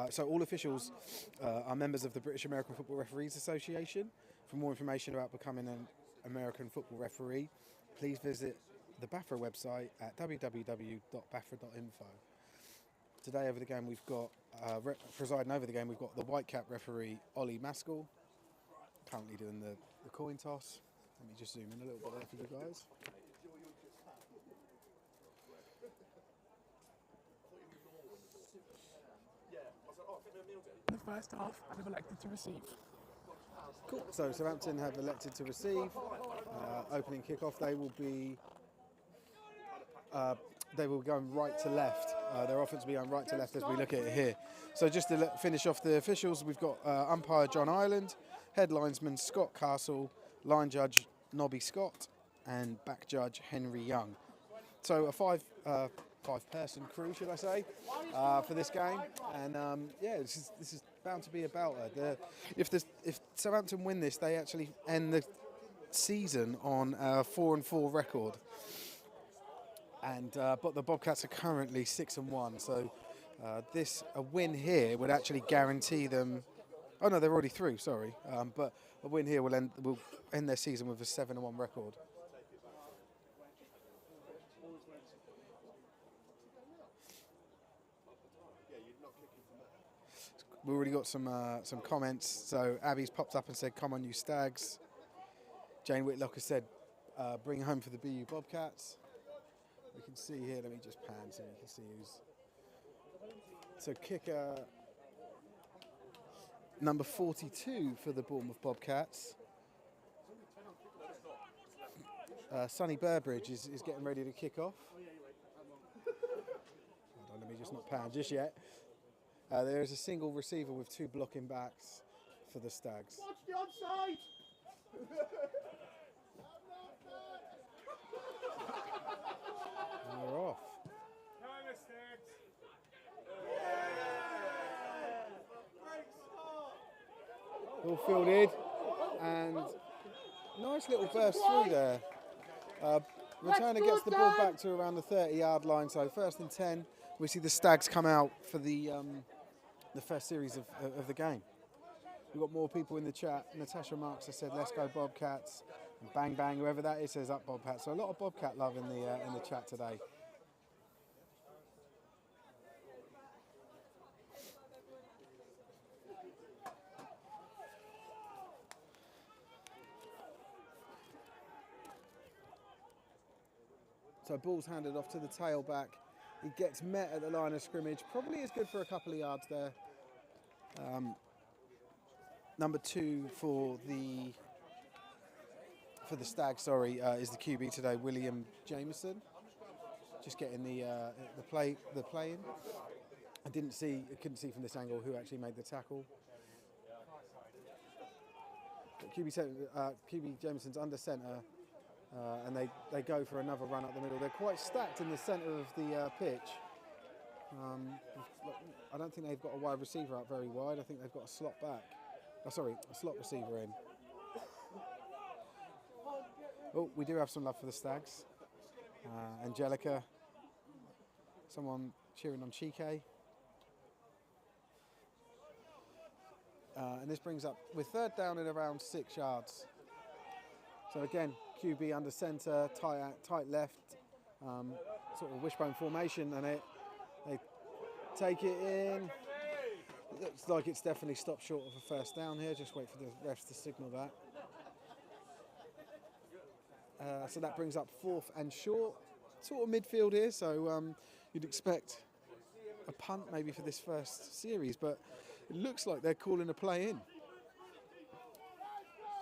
So all officials are members of the British American Football Referees Association. For more information about becoming an American football referee, please visit the BAFRA website at www.bafra.info. Today over the game we've got, presiding over the game, we've got the white cap referee Ollie Maskell, currently doing the coin toss. Let me just zoom in a little bit there for you guys. The first half, I've elected to receive. Cool. So Southampton have elected to receive. Opening kick-off, they will go right to left. Their offense will be going right to left as we look at it here. So just to finish off the officials, we've got umpire John Ireland, head linesman Scott Castle, line judge Nobby Scott, and back judge Henry Young. So a five-person crew, should I say, for this game. And yeah, this is bound to be a belter. If Southampton win this, they actually end the season on a 4-4 record. And but the Bobcats are currently 6-1. So a win here would actually guarantee them. Oh no, they're already through. Sorry, but a win here will end their season with a 7-1 record. We've already got some comments. So Abby's popped up and said, "Come on, you Stags." Jane Whitlock has said, "Bring home for the BU Bobcats." We can see here. Let me just pan so you can see who's. So kicker number 42 for the Bournemouth Bobcats. Sonny Burbridge is getting ready to kick off. Hold on, let me just not pan just yet. There is a single receiver with 2 blocking backs for the Stags. Watch the onside! And we're off. All fielded, and nice little burst through there. Returner gets the ball back to around the 30-yard line, so 1st and 10. We see the Stags come out for the first series of the game. We've got more people in the chat. Natasha Marks has said, "Let's go Bobcats." And bang bang, whoever that is says up Bobcats. So a lot of Bobcat love in the chat today. So ball's handed off to the tailback. He gets met at the line of scrimmage. Probably is good for a couple of yards there. Number 2 for the Stags, sorry, is the QB today, William Jameson. Just getting the play in. I couldn't see from this angle who actually made the tackle. But QB Jameson's under centre. And they go for another run up the middle. They're quite stacked in the centre of the pitch. I don't think they've got a wide receiver out very wide. I think they've got a slot back. Oh, sorry, a slot receiver in. Oh, we do have some love for the Stags. Angelica. Someone cheering on Chike. And this brings up, with 3rd down and around 6 yards. So again, QB under centre, tight left, sort of wishbone formation, and they take it in. It looks like it's definitely stopped short of a 1st down here. Just wait for the refs to signal that. So that brings up 4th and short, sort of midfield here. So you'd expect a punt maybe for this first series, but it looks like they're calling a play in.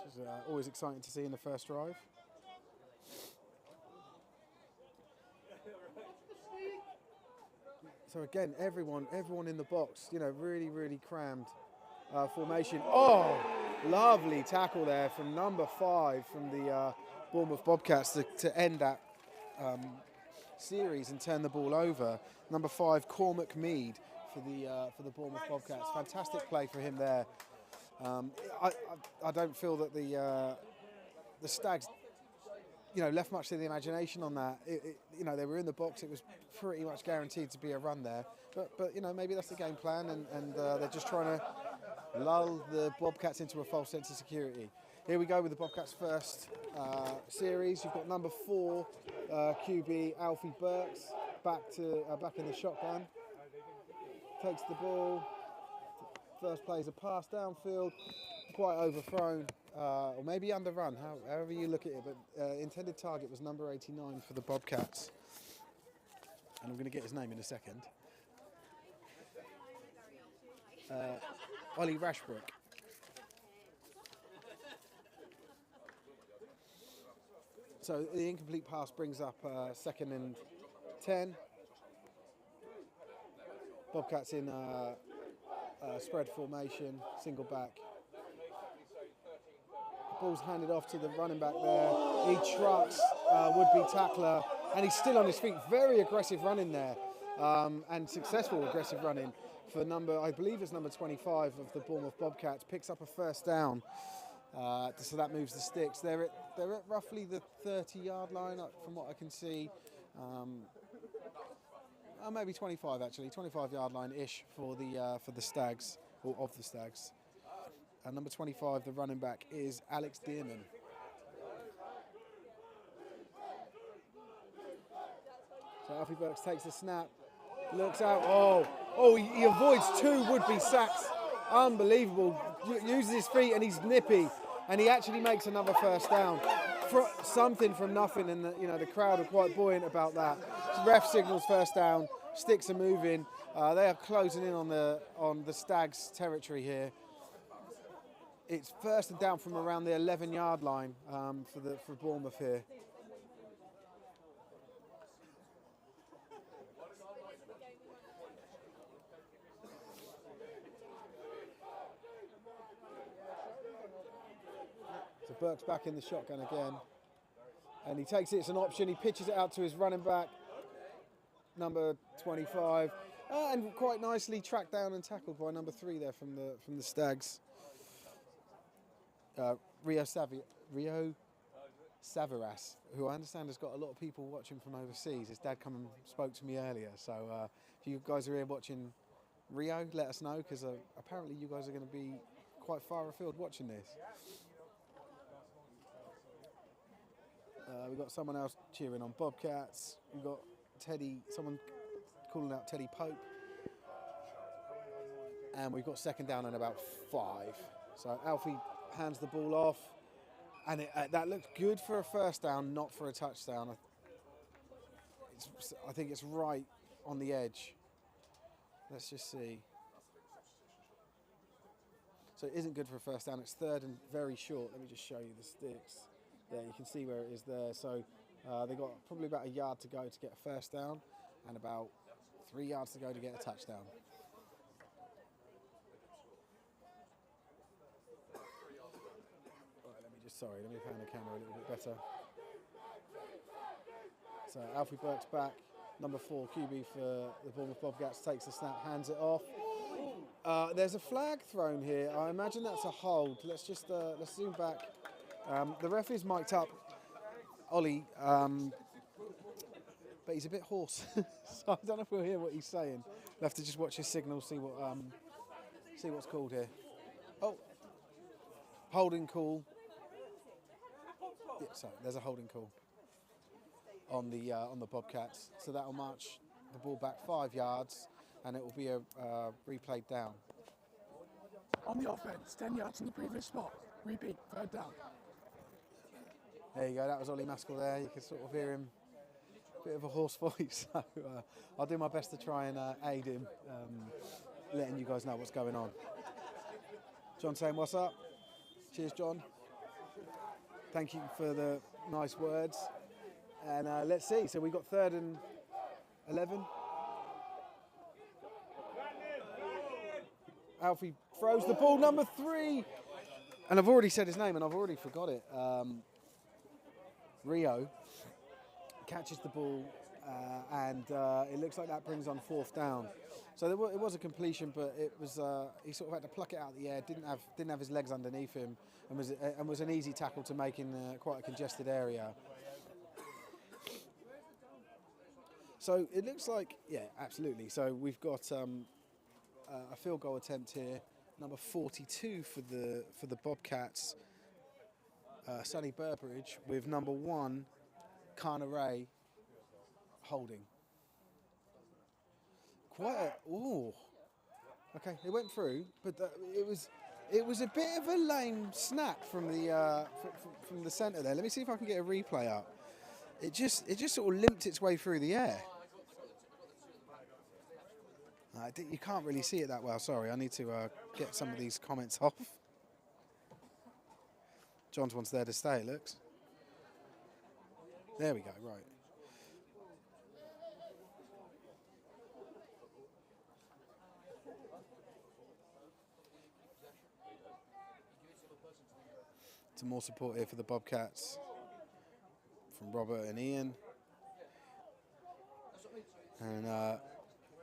Which is always exciting to see in the first drive. So again, everyone in the box, really, really crammed formation. Oh, lovely tackle there from number 5 from the Bournemouth Bobcats to end that series and turn the ball over. Number 5, Cormac Mead for the Bournemouth Bobcats. Fantastic play for him there. I don't feel that the Stags left much to the imagination on that. They were in the box. It was pretty much guaranteed to be a run there. But maybe that's the game plan, and they're just trying to lull the Bobcats into a false sense of security. Here we go with the Bobcats' first series. You've got number 4 QB Alfie BUCS back in the shotgun. Takes the ball. First plays a pass downfield, quite overthrown, or maybe underrun, however you look at it. But intended target was number 89 for the Bobcats, and I'm going to get his name in a second. Ollie Rashbrook. So the incomplete pass brings up 2nd and 10. Bobcats in spread formation, single back. The ball's handed off to the running back there. He trucks would-be tackler, and he's still on his feet. Very aggressive running there, and successful aggressive running for I believe it's number 25 of the Bournemouth Bobcats. Picks up a first down, so that moves the sticks. They're at roughly the 30-yard line, from what I can see. Maybe 25 actually, 25-yard line-ish for the Stags, or of the Stags. And number 25, the running back, is Alex Dearman. So Alfie BUCS takes the snap, looks out. Oh, he avoids 2 would-be sacks. Unbelievable. Uses his feet and he's nippy, and he actually makes another first down. Something from nothing, and the crowd are quite buoyant about that. Ref signals first down. Sticks are moving. They are closing in on the Stags' territory here. It's first and down from around the 11-yard line for Bournemouth here. So BUCS back in the shotgun again, and he takes it. It's an option. He pitches it out to his running back, number 25, and quite nicely tracked down and tackled by number 3 there from the Stags. Rio Savaras, who I understand has got a lot of people watching from overseas. His dad come and spoke to me earlier, so if you guys are here watching Rio, let us know, because apparently you guys are going to be quite far afield watching this. We've got someone else cheering on Bobcats. We've got someone calling out Teddy Pope. And we've got 2nd down and about 5. So Alfie hands the ball off, and that looks good for a first down, not for a touchdown. I think it's right on the edge. Let's just see. So it isn't good for a first down. It's 3rd and very short. Let me just show you the sticks. There, you can see where it is there. So they've got probably about a yard to go to get a first down, and about 3 yards to go to get a touchdown. Right, let me pan the camera a little bit better. So Alfie BUCS back, number 4 QB for the Bournemouth Bobcats, takes the snap, hands it off. There's a flag thrown here. I imagine that's a hold. Let's zoom back. The ref is mic'd up, Ollie, but he's a bit hoarse, so I don't know if we'll hear what he's saying. We'll have to just watch his signal, see what's called here. Oh, holding call. Yeah, sorry, there's a holding call on the Bobcats, so that'll march the ball back 5 yards, and it will be a replayed down. On the offense, 10 yards in the previous spot. Repeat, 3rd down. There you go, that was Ollie Maskell there. You can sort of hear him, a bit of a hoarse voice. So I'll do my best to try and aid him, letting you guys know what's going on. John saying, what's up? Cheers, John. Thank you for the nice words. And let's see, so we've got 3rd and 11. Alfie throws the ball, number 3. And I've already said his name and I've already forgot it. Rio catches the ball and it looks like that brings on 4th down. So it was a completion, but it was he sort of had to pluck it out of the air. Didn't have his legs underneath him, and was an easy tackle to make in quite a congested area. So it looks like, yeah, absolutely. So we've got a field goal attempt here, number 42 for the Bobcats, Sonny Burbridge, with number 1, Kana Ray, holding. Quite a, ooh. Okay, it went through, but it was a bit of a lame snack from the centre there. Let me see if I can get a replay up. It just sort of limped its way through the air. You can't really see it that well. Sorry, I need to get some of these comments off. John's one's there to stay, it looks. There we go, right. Some more support here for the Bobcats from Robert and Ian. And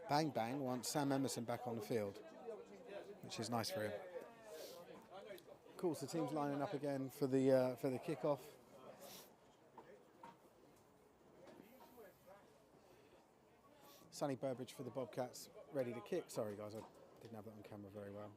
Bang Bang wants Sam Emerson back on the field, which is nice for him. Of course, the team's lining up again for the kickoff. Sonny Burbridge for the Bobcats, ready to kick. Sorry guys, I didn't have that on camera very well.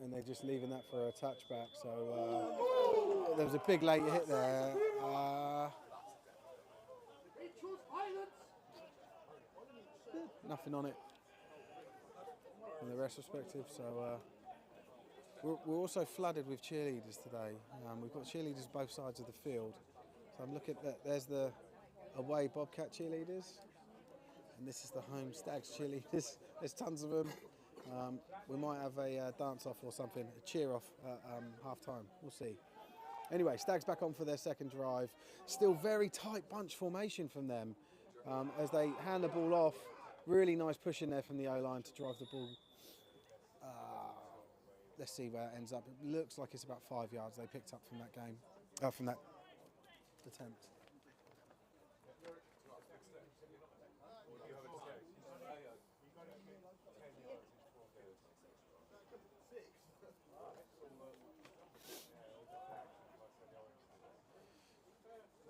And they're just leaving that for a touchback. So there was a big late hit there. Nothing on it from the rest perspective. So we're also flooded with cheerleaders today. We've got cheerleaders both sides of the field. So I'm looking at, there's the away Bobcat cheerleaders. And this is the home Stags cheerleaders. There's tons of them. We might have a dance-off or something, a cheer-off at half-time. We'll see. Anyway, Stags back on for their second drive. Still very tight bunch formation from them as they hand the ball off. Really nice push in there from the O-line to drive the ball. Let's see where it ends up. It looks like it's about 5 yards they picked up from that game, from that attempt.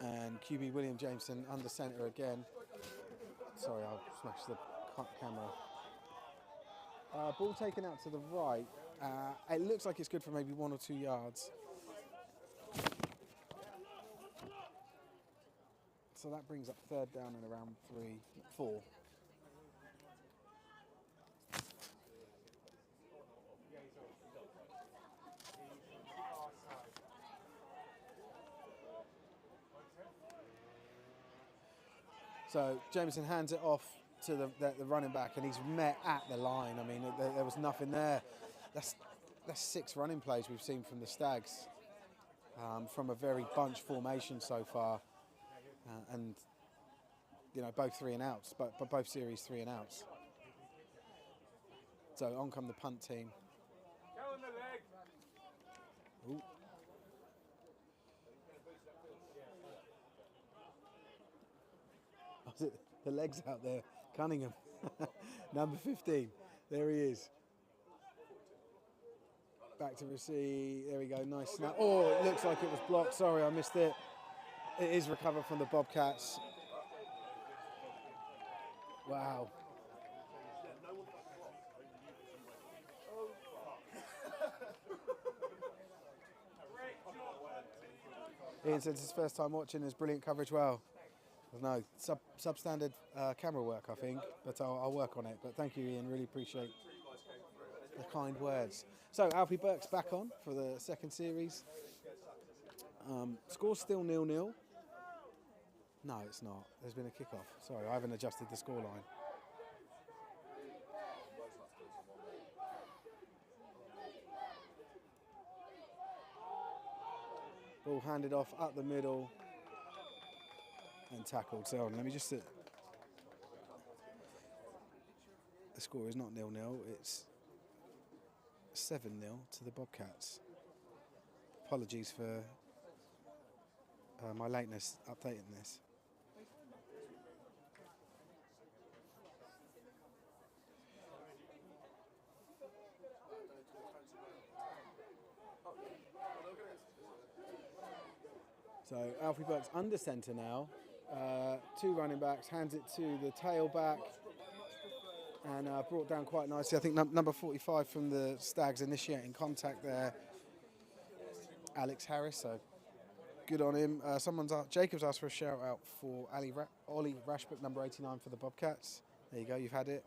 And QB William Jameson under centre again. Sorry, I'll smash the camera. Ball taken out to the right. It looks like it's good for maybe 1 or 2 yards. So that brings up third down and around 4. So Jameson hands it off to the running back, and he's met at the line. I mean, there was nothing there. That's 6 running plays we've seen from the Stags, from a very bunch formation so far, and you know, both 3 and outs, but both series 3 and outs. So on come the punt team. Ooh. The legs out there, Cunningham, number 15, there he is. Back to receive, there we go, nice snap. Oh, it looks like it was blocked, sorry I missed it. It is recovered from the Bobcats. Wow. Ian says his first time watching is brilliant coverage. Well, no, substandard camera work, I think, but I'll work on it. But thank you, Ian. Really appreciate the kind words. So Alfie Burke's back on for the second series. Score's still 0-0. No, it's not. There's been a kickoff. Sorry, I haven't adjusted the scoreline. Ball handed off up the middle. And tackled. So let me just sit. The score is not 0-0, it's 7-0 to the Bobcats. Apologies for my lateness updating this. So Alfie Burke's under centre now. 2 running backs, hands it to the tailback, and brought down quite nicely. I think number 45 from the Stags initiating contact there, Alex Harris. So good on him. Jacob's asked for a shout out for Ollie Rashbrook, number 89 for the Bobcats. There you go, you've had it.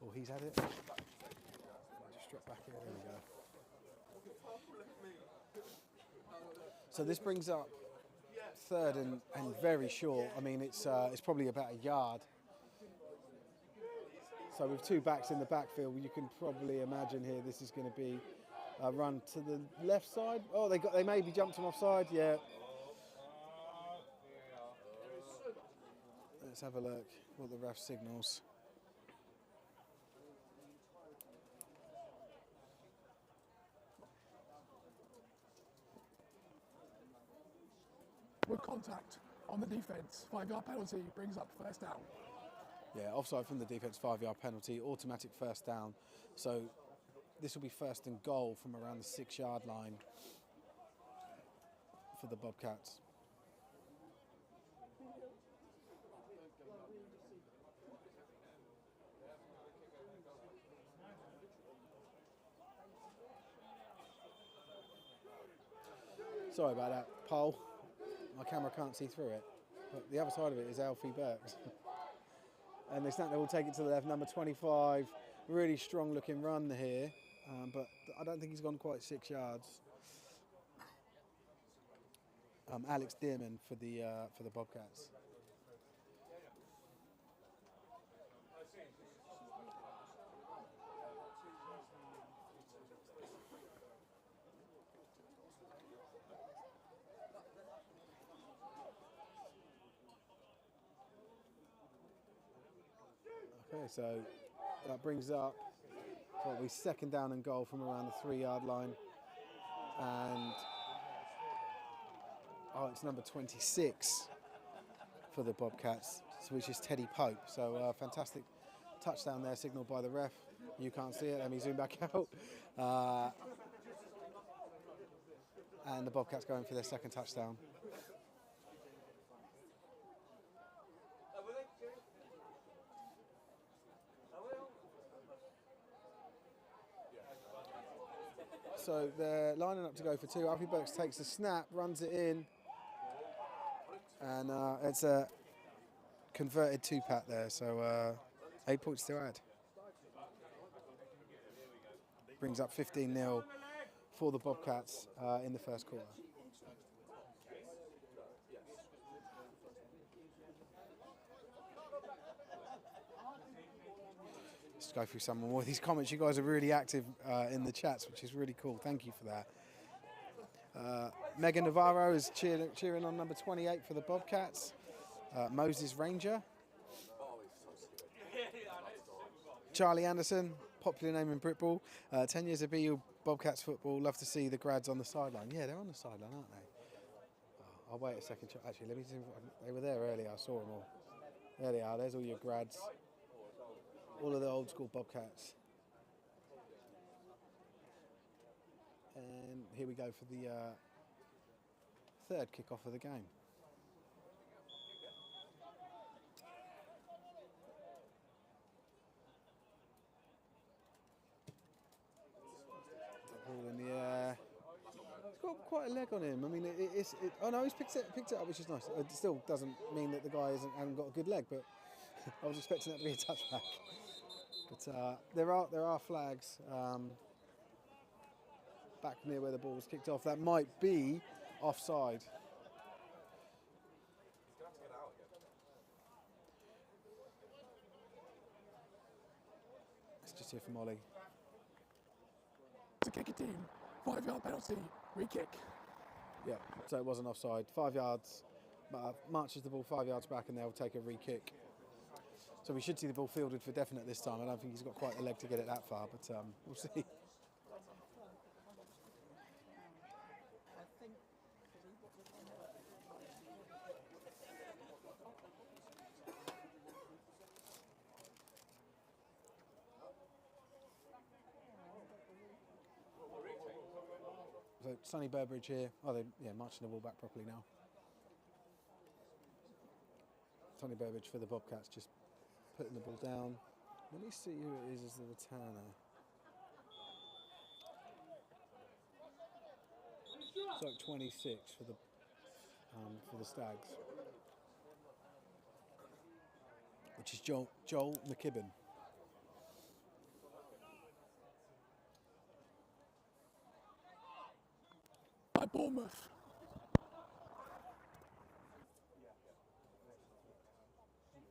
Or he's had it. Just drop back here. There we go. So this brings up 3rd and very short. I mean, it's probably about a yard. So with 2 backs in the backfield, you can probably imagine here this is going to be a run to the left side. Oh, they maybe jumped him offside. Yeah. Let's have a look what the ref signals. With contact on the defence, 5-yard penalty brings up first down. Yeah, offside from the defence, 5-yard penalty, automatic first down. So this will be 1st and goal from around the 6-yard line for the Bobcats. Sorry about that, pole. My camera can't see through it. But the other side of it is Alfie Burks. And they will take it to the left, number 25. Really strong looking run here, but I don't think he's gone quite 6 yards. Alex Dearman for the Bobcats. Okay, so that brings up probably 2nd down and goal from around the 3-yard line. And it's number 26 for the Bobcats, which is Teddy Pope. So fantastic touchdown there, signalled by the ref. You can't see it, let me zoom back out. And the Bobcats going for their 2nd touchdown. So they're lining up to go for 2. Alfie Burks takes the snap, runs it in, and it's a converted 2-pat there, so 8 points to add. Brings up 15-0 for the Bobcats in the 1st quarter. Let's go through some more of these comments. You guys are really active in the chats, which is really cool. Thank you for that. Megan Navarro is cheering on number 28 for the Bobcats. Moses Ranger. Charlie Anderson, popular name in Britball. 10 years of BU Bobcats football. Love to see the grads on the sideline. Yeah, they're on the sideline, aren't they? Oh, I'll wait a second. Actually, let me see. They were there earlier. I saw them all. There they are. There's all your grads. All of the old school Bobcats. And here we go for the 3rd kickoff of the game. Ball in the air. He's got quite a leg on him. I mean, oh no, he's picked it up, which is nice. It still doesn't mean that the guy hasn't got a good leg, but I was expecting that to be a touchback. But there are flags back near where the ball was kicked off. That might be offside. Let's just hear from Ollie. To kick a team, 5-yard penalty, re-kick. Yeah, so it wasn't offside. 5 yards, marches the ball 5 yards back, and they'll take a re-kick. So we should see the ball fielded for definite this time. I don't think he's got quite a leg to get it that far, but we'll see. for Sonny Burbridge here. Oh, they're marching the ball back properly now. Sonny Burbridge for the Bobcats, just putting the ball down. Let me see who it is as the returner. It's like 26 for the Stags, which is Joel McKibben. By Bournemouth.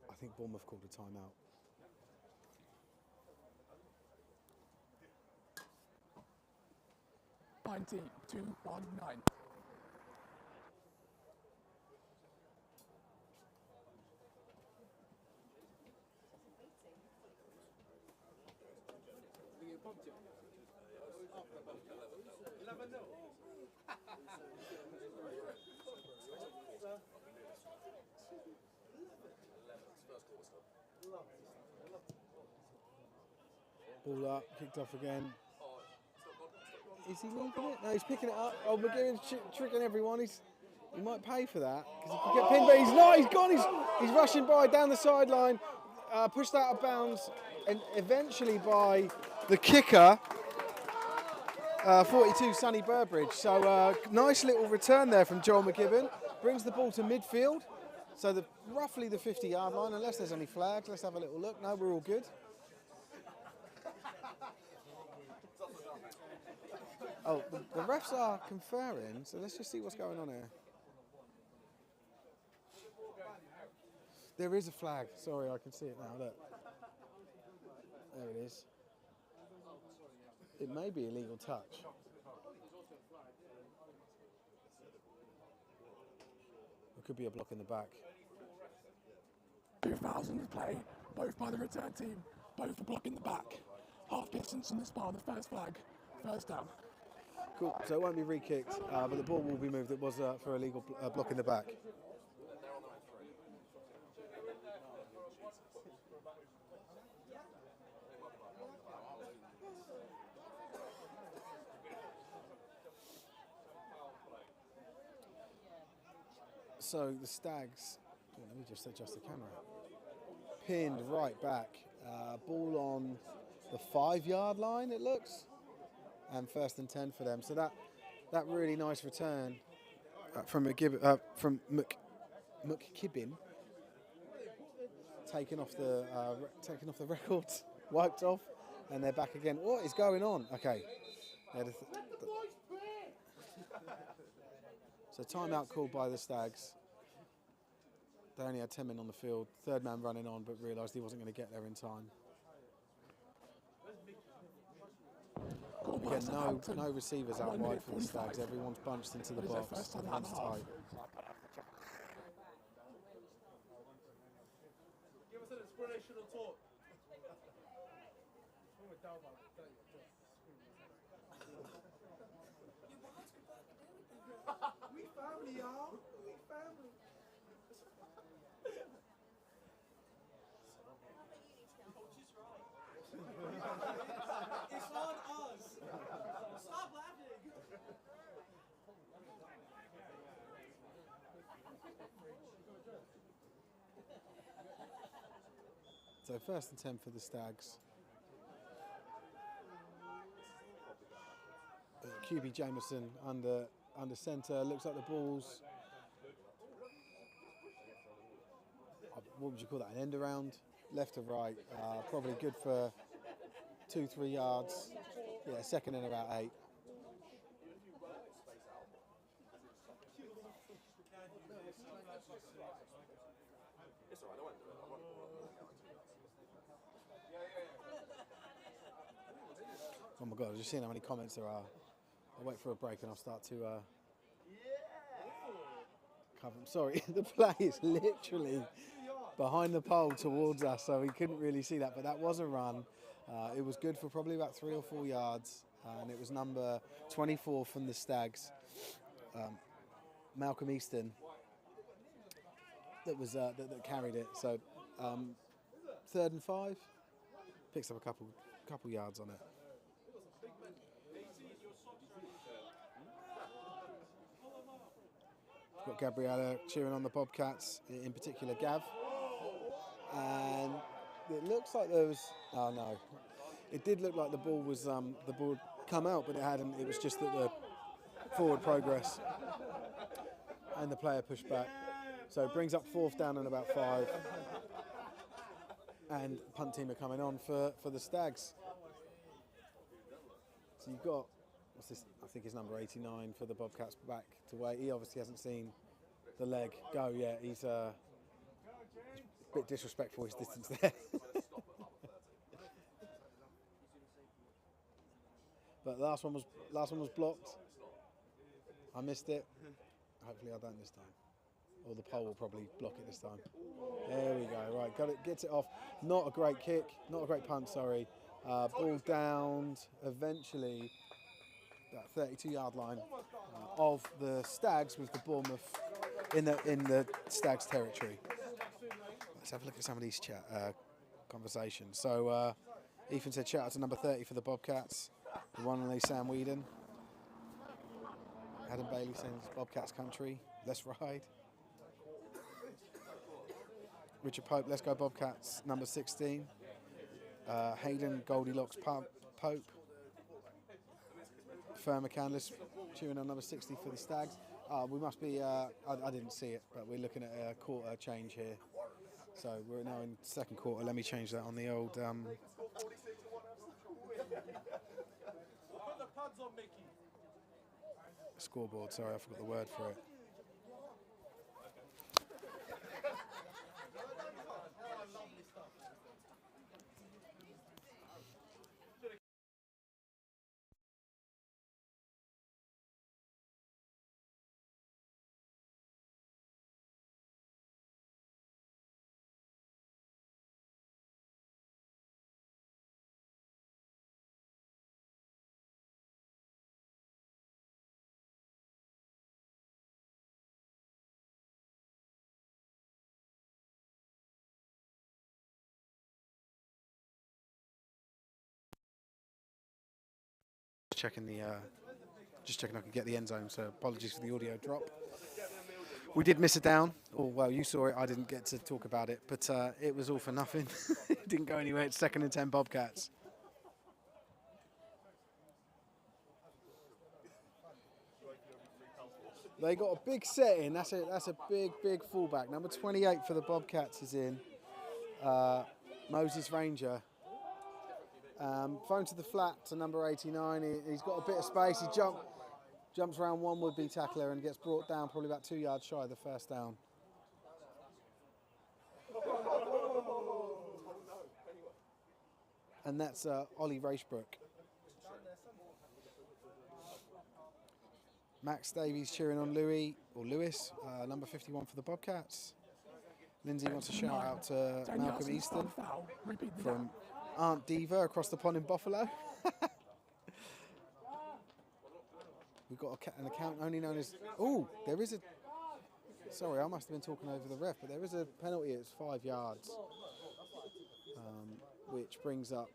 I think Bournemouth called a timeout. $19-19. Ball up, kicked off again. Is he leaving it? No, he's picking it up. Oh, McGinn's tricking everyone. He might pay for that because he could get pinned, but he's not. He's gone. He's rushing by down the sideline, pushed out of bounds, and eventually by the kicker, 42, Sonny Burbridge. So nice little return there from Joel McGibbon. Brings the ball to midfield. So roughly the 50-yard line, unless there's any flags. Let's have a little look. No, we're all good. Oh, the refs are conferring, so let's just see what's going on here. There is a flag. Sorry, I can see it now. Look. There it is. It may be illegal touch. It could be a block in the back. 2000 play, both by the return team, both a block in the back. Half distance from the spot, the first flag, first down. Cool, so it won't be re-kicked, but the ball will be moved. It was for a legal block in the back. So the Stags, let me just adjust the camera, pinned right back, ball on the 5-yard line it looks, and 1st and 10 for them. So that really nice return from McKibbin, taken off the records, wiped off, and they're back again. What is going on? Okay. So timeout called by the Stags. They only had 10 men on the field. 3rd man running on, but realised he wasn't going to get there in time. Again, no receivers out wide for the Stags. Everyone's bunched into the box. Everyone's tight. Give us an inspirational talk. We family, y'all. We family. It's on us. Stop laughing. So 1st and 10 for the Stags. QB Jameson under centre, looks like the ball's, what would you call that, an end around, left to right, probably good for 2-3 yards. Yeah, 2nd and about 8. Oh my God, I've just seen how many comments there are. I'll wait for a break and I'll start to cover. Sorry, the play is literally behind the pole towards us, so we couldn't really see that, but that was a run. It was good for probably about 3 or 4 yards, and it was number 24 from the Stags, Malcolm Easton, that was that carried it. So 3rd and 5, picks up a couple yards on it. Got Gabriella cheering on the Bobcats, in particular Gav. And it looks like there was, oh no, it did look like the ball was, the ball had come out, but it hadn't. It was just that the forward progress and the player pushed back. So it brings up 4th down and about 5. And punt team are coming on for the Stags. So you've got, what's this? I think it's number 89 for the Bobcats back to wait. He obviously hasn't seen the leg go yet. He's a bit disrespectful, his distance there. But the last one was blocked. I missed it. Hopefully I don't this time. Or the pole will probably block it this time. There we go. Right, got it. Gets it off. Not a great kick. Not a great punt. Sorry. Ball downed. Eventually, that 32-yard line of the Stags with the Bournemouth in the Stags territory. Let's have a look at some of these conversations. So Ethan said, shout out to number 30 for the Bobcats. The one and only Sam Whedon. Adam Bailey sends Bobcats country. Let's ride. Richard Pope, let's go Bobcats, number 16. Hayden Goldilocks Pope. Firma Canlis cheering on number 60 for the Stags. We must be, I didn't see it, but we're looking at a quarter change here. So we're now in 2nd quarter. Let me change that on the old Put the pads on, Mickey. scoreboard. Sorry, I forgot the word for it. Just checking I can get the end zone, so apologies for the audio drop. We did miss a down. Oh, well, you saw it. I didn't get to talk about it, but it was all for nothing. It didn't go anywhere. It's 2nd and 10 Bobcats. They got a big set in. That's a big fullback. Number 28 for the Bobcats is in. Moses Ranger. Thrown to the flat to number 89. He's got a bit of space. He jumps around one would-be tackler and gets brought down probably about 2 yards shy of the 1st down. And that's Ollie Racebrook. Max Davies cheering on Lewis, number 51 for the Bobcats. Lindsay wants a shout out to Malcolm Easton from Aunt Diva across the pond in Buffalo. We've got an account only known as... Oh, there is a... Sorry, I must have been talking over the ref, but there is a penalty. It's 5 yards, which brings up...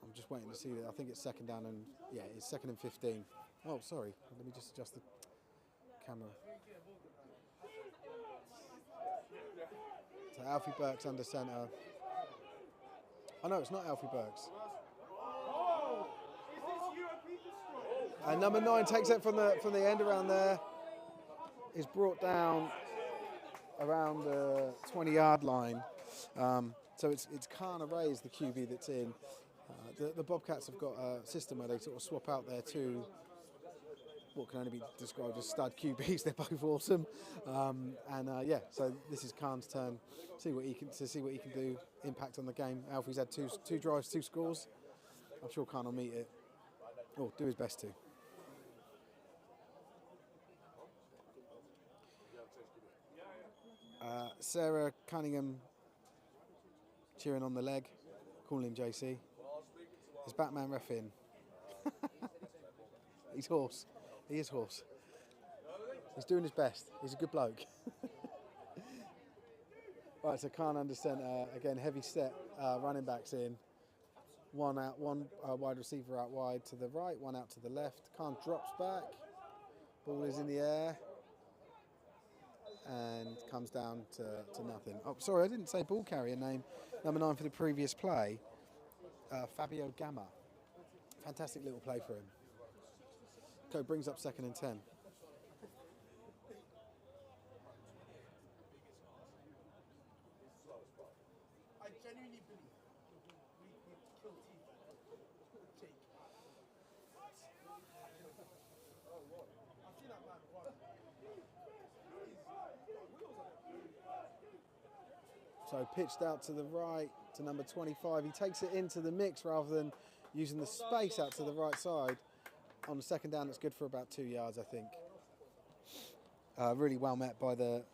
I'm just waiting to see that. I think it's 2nd down and... Yeah, it's 2nd and 15. Oh, sorry. Let me just adjust the camera. So Alfie Burks under centre. Oh no, it's not Alfie Burks. And number 9 takes it from the end around there. Is brought down around the 20-yard line. So it's Kana Ray's the QB that's in. The Bobcats have got a system where they sort of swap out their two, what can only be described as stud QBs. They're both awesome, yeah. So this is Khan's turn. See what he can do. Impact on the game. Alfie's had two drives, 2 scores. I'm sure Khan will meet it. Or do his best to. Sarah Cunningham cheering on the leg, calling him JC. Is Batman ref in? He's hoarse. He is hoarse. He's doing his best. He's a good bloke. Right, so Khan under centre. Again, heavy set. Running backs in. One out, one wide receiver out wide to the right, one out to the left. Khan drops back. Ball is in the air. and comes down to nothing. Oh, sorry, I didn't say ball carrier name. Number 9 for the previous play, Fabio Gamma. Fantastic little play for him. Co brings up 2nd and 10. I genuinely believe we kill Jake. I've seen that man once. So pitched out to the right to number 25. He takes it into the mix rather than using the space out to the right side. On the 2nd down, it's good for about 2 yards, I think. Really well met by the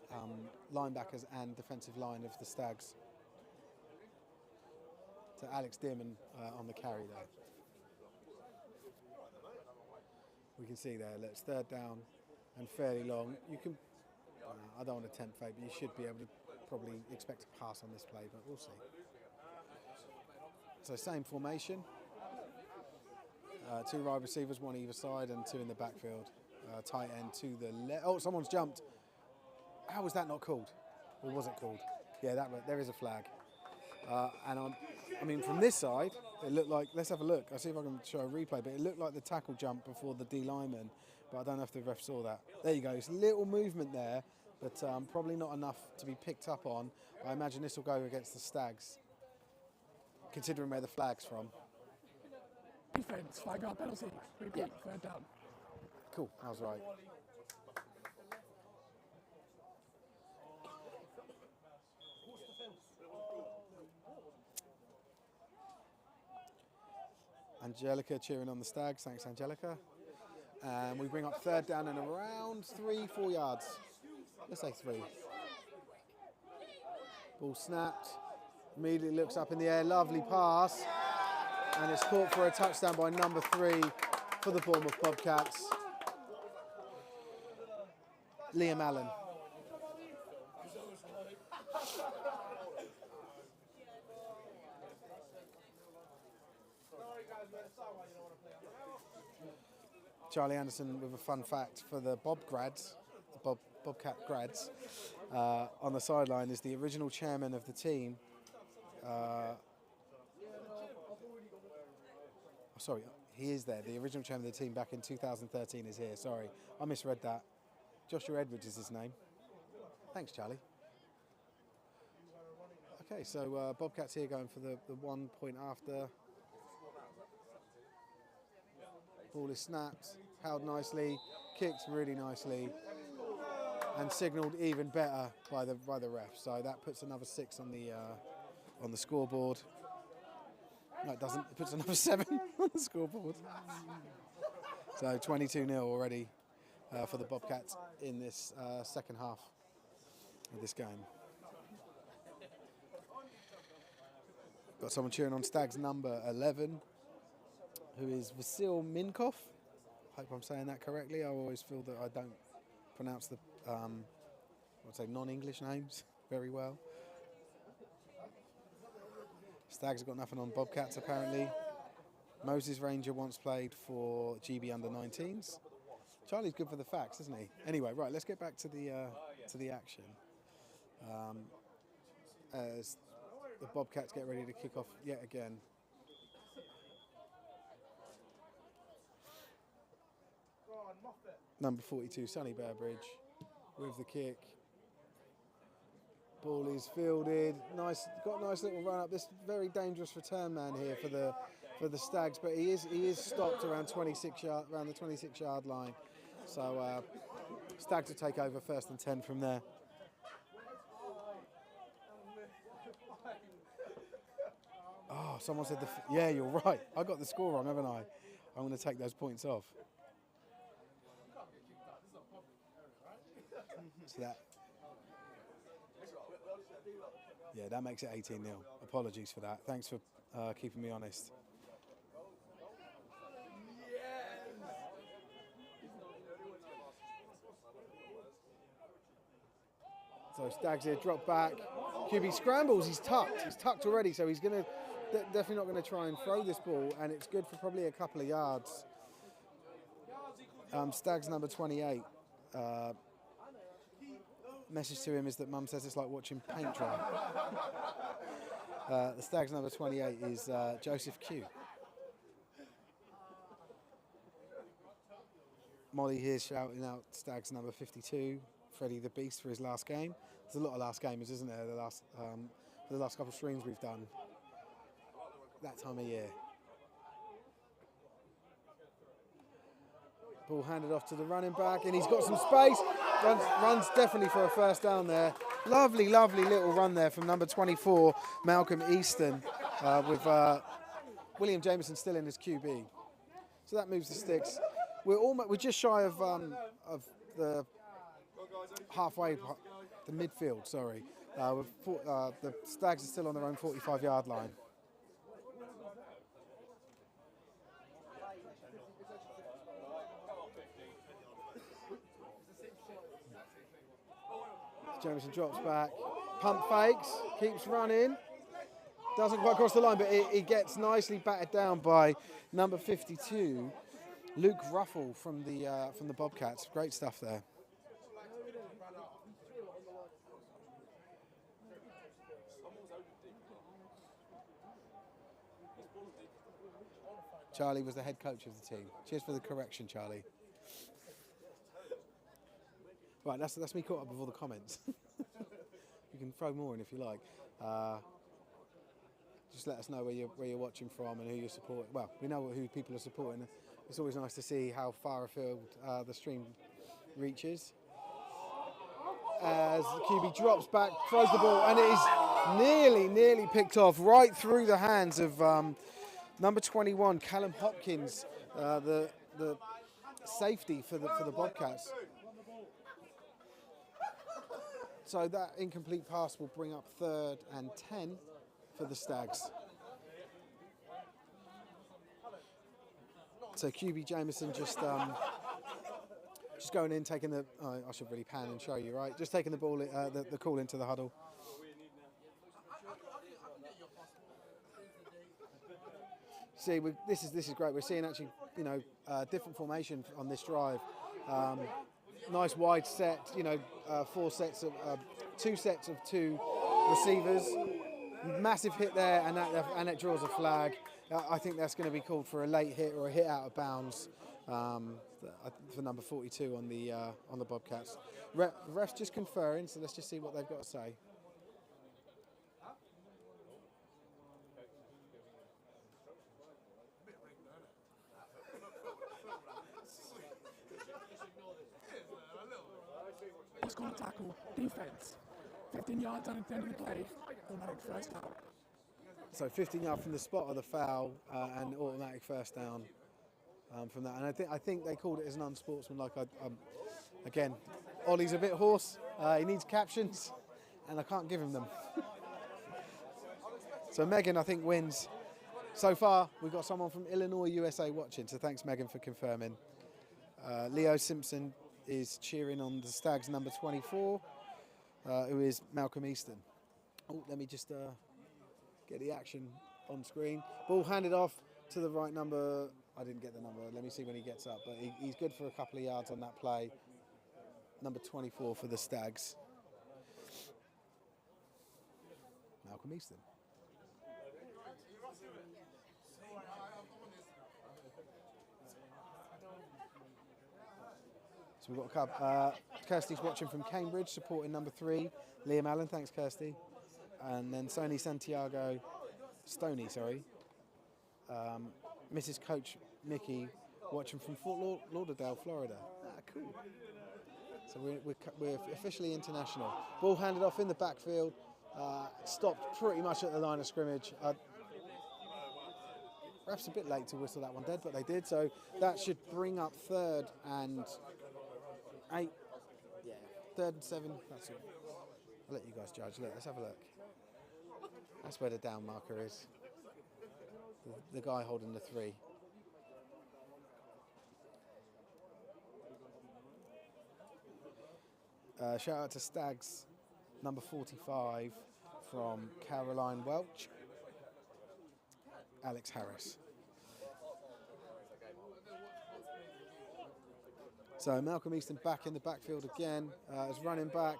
linebackers and defensive line of the Stags. To Alex Dearman on the carry there. We can see there, it's 3rd down and fairly long. You can, I don't want to tempt fate, but you should be able to probably expect a pass on this play, but we'll see. So same formation. 2 wide receivers, 1 either side, and 2 in the backfield. Tight end to the left. Oh, someone's jumped. How was that not called? Or was it called? Yeah, there is a flag. And I mean, from this side, it looked like, let's have a look. I'll see if I can show a replay, but it looked like the tackle jump before the D lineman, but I don't know if the ref saw that. There you go, it's a little movement there, but probably not enough to be picked up on. I imagine this will go against the Stags, considering where the flag's from. Defense, flag up, penalty. Repeat, 3rd down. Cool, I was right. Angelica cheering on the Stags. Thanks, Angelica. And we bring up 3rd down and around 3-4 yards. Let's say 3. Ball snapped. Immediately looks up in the air. Lovely pass. And it's caught for a touchdown by number 3 for the Bournemouth Bobcats. Liam Allen. Charlie Anderson with a fun fact for the Bobcat grads. On the sideline is the original chairman of the team. Sorry, he is there. The original chairman of the team back in 2013 is here. Sorry, I misread that. Joshua Edwards is his name. Thanks, Charlie. Okay, so Bobcats here going for the 1 point after. Ball is snapped, held nicely, kicked really nicely, and signalled even better by the ref. So that puts another 6 on the scoreboard. No, it doesn't. It puts another 7 on the scoreboard. So 22-0 already for the Bobcats in this 2nd half of this game. Got someone cheering on Stags number 11, who is Vasil Minkov. Hope I'm saying that correctly. I always feel that I don't pronounce the non-English names very well. Stags have got nothing on Bobcats apparently. Moses Ranger once played for GB under-19s. Charlie's good for the facts, isn't he? Anyway, right, let's get back to the action. As the Bobcats get ready to kick off yet again. Number 42, Sonny Burbridge, with the kick. Ball is fielded. Nice, got a nice little run up. This very dangerous return man here for the Stags, but he is stopped around the 26-yard line. So Stags will take over 1st and 10 from there. Oh, someone said yeah, you're right. I got the score wrong, haven't I? I'm going to take those points off. So that makes it 18-0. Apologies for that. Thanks for keeping me honest. So Stags here, drop back. QB scrambles, he's tucked. He's tucked already, so he's going to definitely not going to try and throw this ball, and it's good for probably a couple of yards. Stags number 28. Message to him is that Mum says it's like watching paint dry. The Stags number 28 is Joseph Q. Molly here shouting out Stags number 52, Freddie the Beast, for his last game. There's a lot of last gamers, isn't there? For the last couple of streams we've done. That time of year. Ball handed off to the running back, and he's got some space. Runs definitely for a first down there. Lovely, lovely little run there from number 24, Malcolm Easton, with William Jameson still in his QB. So that moves the sticks. We're just shy of the halfway, the midfield. Sorry, the Stags are still on their own 45-yard line. Jameson drops back, pump fakes, keeps running, doesn't quite cross the line, but he gets nicely batted down by number 52, Luke Ruffle from the Bobcats. Great stuff there. Charlie was the head coach of the team. Cheers for the correction, Charlie. Right, that's me caught up with all the comments. You can throw more in if you like. Just let us know where you're watching from and who you're supporting. Well, we know who people are supporting. It's always nice to see how far afield the stream reaches. As the QB drops back, throws the ball, and it is nearly picked off right through the hands of number 21, Callum Hopkins, the safety for the Bobcats. So that incomplete pass will bring up 3rd and 10 for the Stags. So QB Jameson just going in, taking the. Oh, I should really pan and show you, right? Just taking the ball, the call into the huddle. See, this is great. We're seeing actually, different formation on this drive. Nice wide set, 2 sets of 2 receivers. Massive hit there, and it draws a flag. I think that's going to be called for a late hit or a hit out of bounds for number 42 on the Bobcats. Ref's just conferring, so let's just see what they've got to say. It's going to tackle, defense, 15 yards on the end of the play, automatic first down. So 15 yards from the spot of the foul and automatic first down from that. And I think they called it as an unsportsmanlike. Again, Ollie's a bit hoarse. He needs captions, and I can't give him them. So Megan, I think, wins. So far, we've got someone from Illinois, USA watching. So thanks, Megan, for confirming. Leo Simpson is cheering on the Stags number 24, who is Malcolm Easton. Oh, let me just get the action on screen. Ball handed off to the right number. I didn't get the number. Let me see when he gets up. But he's good for a couple of yards on that play. Number 24 for the Stags. Malcolm Easton. So we've got a couple. Kirsty's watching from Cambridge, supporting number 3, Liam Allen. Thanks, Kirsty. And then Stoney, Mrs. Coach Mickey, watching from Fort Lauderdale, Florida. Cool. So we're officially international. Ball handed off in the backfield. Stopped pretty much at the line of scrimmage. Ref's a bit late to whistle that one dead, but they did. So that should bring up 3rd and 8. Yeah, 3rd and 7. That's all. I'll let you guys judge. Look, let's have a look. That's where the down marker is. The guy holding the 3. Shout out to Stags number 45 from Caroline Welch. Alex Harris. So Malcolm Easton back in the backfield again as running back.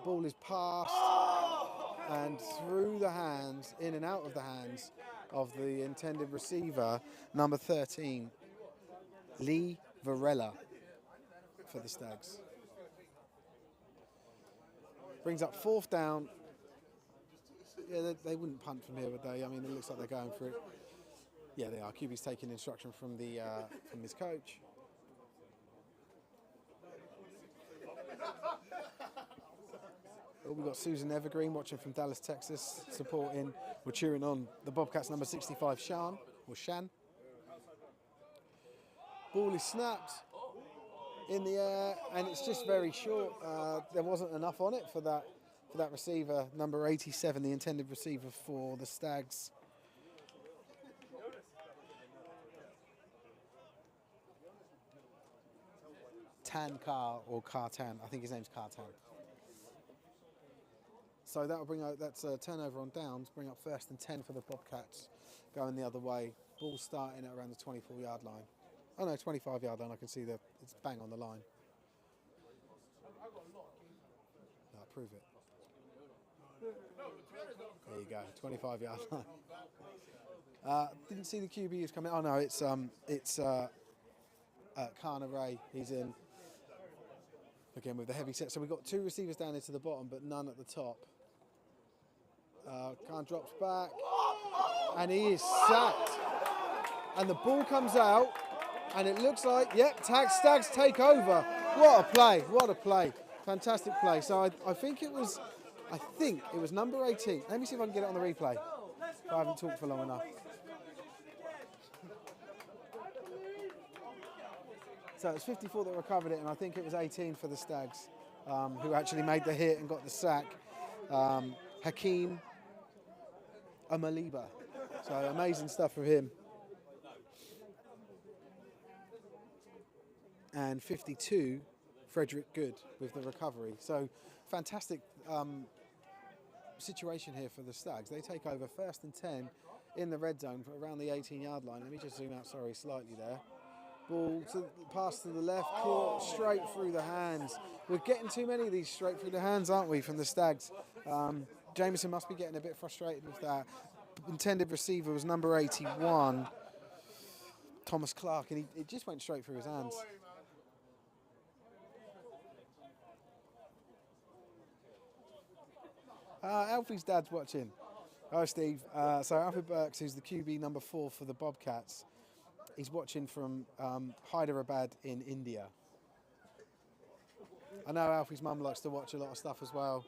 Ball is passed and through the hands, in and out of the hands of the intended receiver, number 13, Lee Varela for the Stags. Brings up 4th down. Yeah, they wouldn't punt from here, would they? I mean, it looks like they're going for it. Yeah, they are. QB's taking instruction from the from his coach. Oh, we've got Susan Evergreen watching from Dallas, Texas, supporting. We're cheering on the Bobcats number 65, Shan. Ball is snapped in the air, and it's just very short. There wasn't enough on it for that receiver, number 87, the intended receiver for the Stags. Tan Car or Cartan, I think his name's Cartan. So that'll bring out, that's a turnover on downs, bring up 1st and 10 for the Bobcats, going the other way. Ball starting at around the 24-yard line. Oh no, 25-yard line, I can see it's bang on the line. I'll prove it. There you go, 25-yard line. Didn't see the QB who's coming. Oh no, it's Kana Ray. He's in again with the heavy set. So we've got 2 receivers down into the bottom, but none at the top. Khan drops back, and he is sacked. And the ball comes out, and it looks like, yep, Stags take over. What a play! What a play! Fantastic play. So I think it was number 18. Let me see if I can get it on the replay. If I haven't talked for long enough. So it's 54 that recovered it, and I think it was 18 for the Stags, who actually made the hit and got the sack. Hakeem Amaliba. So amazing stuff from him. And 52, Frederick Good with the recovery. So fantastic situation here for the Stags. They take over 1st and 10 in the red zone for around the 18-yard line. Let me just zoom out, sorry, slightly there. Ball pass to the left, caught straight through the hands. We're getting too many of these straight through the hands, aren't we, from the Stags? Jameson must be getting a bit frustrated with that. Intended receiver was number 81, Thomas Clark, and it just went straight through his hands. Alfie's dad's watching. Oh, Steve. So Alfie BUCS, who's the QB number 4 for the Bobcats, he's watching from Hyderabad in India. I know Alfie's mum likes to watch a lot of stuff as well.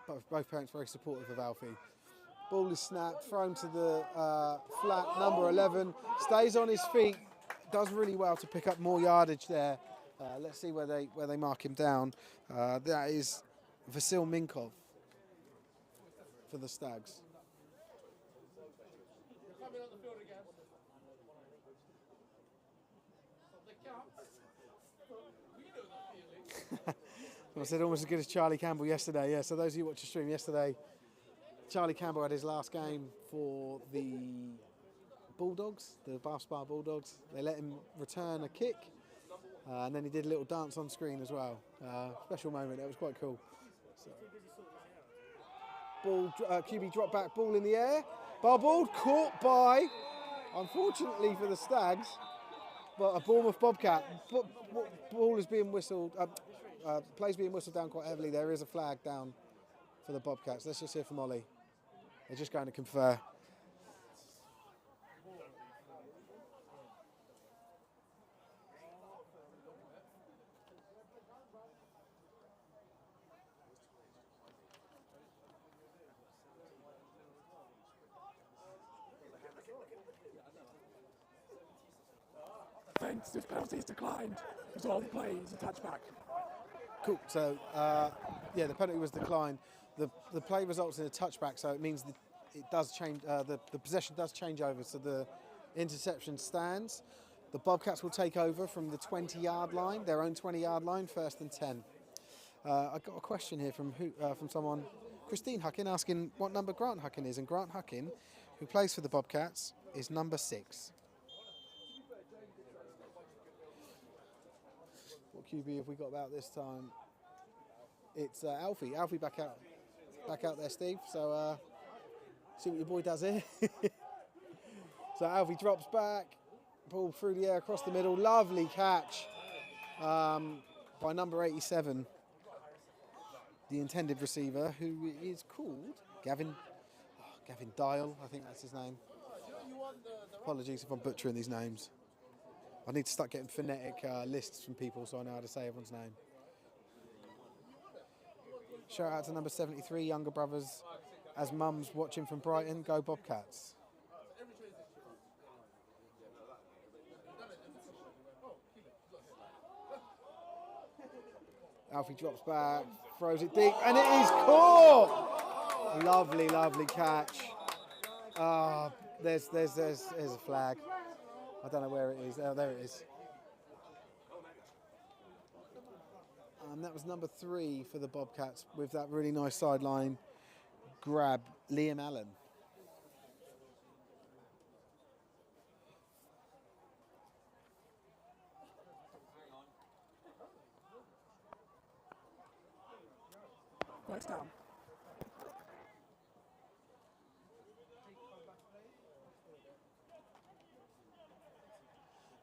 But both parents very supportive of Alfie. Ball is snapped, thrown to the flat, number 11. Stays on his feet, does really well to pick up more yardage there. Let's see where they mark him down. That is Vasil Minkov for the Stags. I said almost as good as Charlie Campbell yesterday. Yeah, so those of you who watched the stream yesterday, Charlie Campbell had his last game for the Bulldogs, the Bath Spa Bulldogs. They let him return a kick, and then he did a little dance on screen as well. Special moment, it was quite cool. So, ball, QB drop back, ball in the air. Bubbled, caught by, unfortunately for the Stags, but a Bournemouth Bobcat. Ball is being whistled. Play's being whistled down quite heavily. There is a flag down for the Bobcats. Let's just hear from Ollie. They're just going to confer. Thanks, this penalty is declined. It's all the play is a touchback. Cool. So, yeah, the penalty was declined. The play results in a touchback, so it means that it does change. The possession does change over, so the interception stands. The Bobcats will take over from the 20-yard line, their own 20-yard line, 1st and 10. I got a question here from someone, Christine Huckin, asking what number Grant Huckin is, and Grant Huckin, who plays for the Bobcats, is number 6. What QB have we got about this time? it's Alfie. Alfie back out there, Steve. So see what your boy does here. So Alfie drops back, ball through the air across the middle. Lovely catch by number 87, the intended receiver, who is called Gavin Dial. I think that's his name. Apologies if I'm butchering these names. I need to start getting phonetic lists from people so I know how to say everyone's name. Shout out to number 73, younger brothers, as mum's watching from Brighton. Go Bobcats. Alfie drops back, throws it deep, and it is caught! Lovely, lovely catch. There's a flag. I don't know where it is. Oh, there it is. That was number 3 for the Bobcats with that really nice sideline grab, Liam Allen. First down.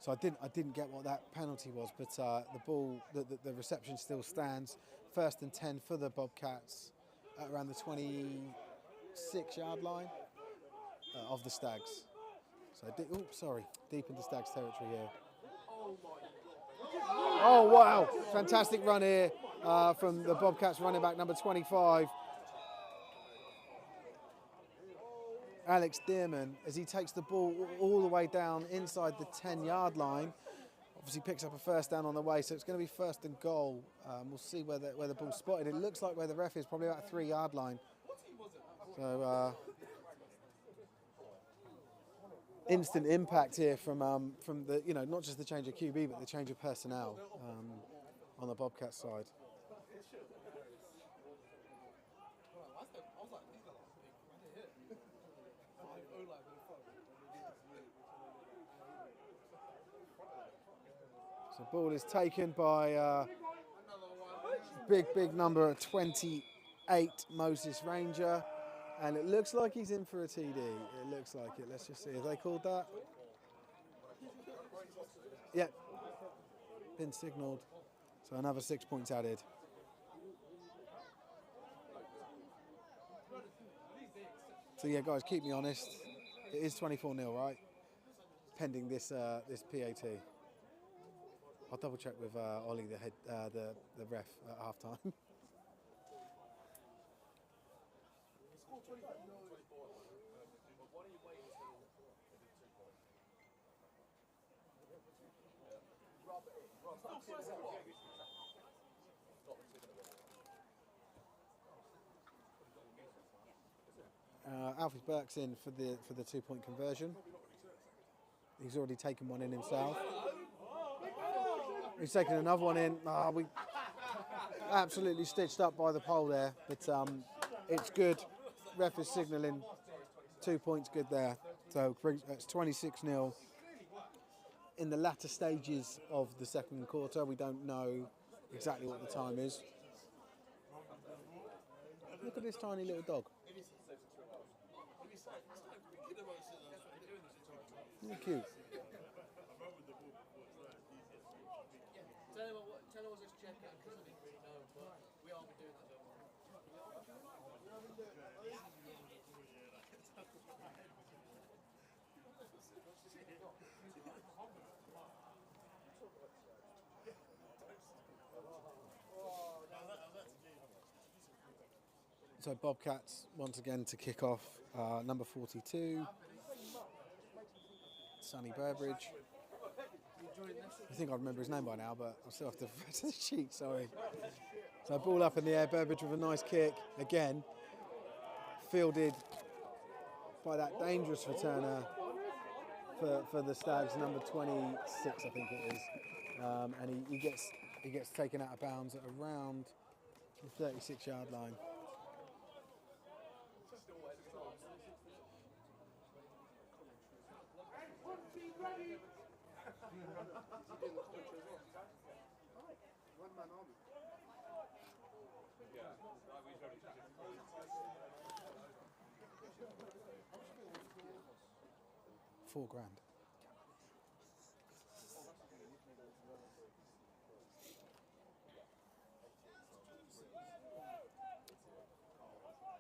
So I didn't get what that penalty was, but the ball, the reception still stands. 1st and 10 for the Bobcats at around the 26-yard line of the Stags. So deep into Stags territory here. Oh wow! Fantastic run here from the Bobcats running back number 25. Alex Dearman, as he takes the ball all the way down inside the 10-yard line. Obviously picks up a first down on the way, so it's going to be 1st and goal. We'll see where the ball's spotted. It looks like where the ref is, probably about a 3-yard line. So instant impact here from the, not just the change of QB, but the change of personnel on the Bobcat side. The ball is taken by big number 28, Moses Ranger, and it looks like he's in for a TD. It looks like it. Let's just see. Have they called that? Yeah. Been signalled. So another 6 points added. So yeah, guys, keep me honest. It is 24-0, right? Pending this PAT. I'll double check with Ollie, the ref at half time. Alfie Burke's in for the 2-point conversion. He's already taken one in himself. He's taken another one in. We absolutely stitched up by the pole there, but it's good. Ref is signalling 2 points good there. So it's 26-0. In the latter stages of the second quarter, we don't know exactly what the time is. Look at this tiny little dog. Isn't it cute? Tell us just check out because I didn't really know, but we are doing that, don't So Bobcats once again to kick off, number 42, Sonny Burbridge. I think I remember his name by now, but I still have to refer to the sheet, sorry. So ball up in the air, Burbridge with a nice kick. Again, fielded by that dangerous returner for the Stags, number 26, I think it is. And he gets taken out of bounds at around the 36-yard line. £4,000.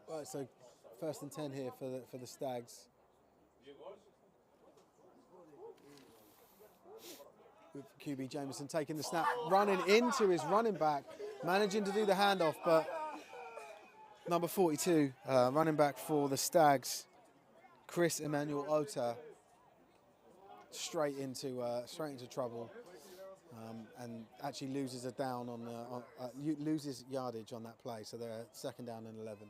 Right, so 1st and 10 here for the Stags. With QB Jameson taking the snap, running into his running back, managing to do the handoff, but number 42, running back for the Stags, Chris Emmanuel Ota, straight into trouble, and actually loses a down loses yardage on that play. So they're 2nd down and 11.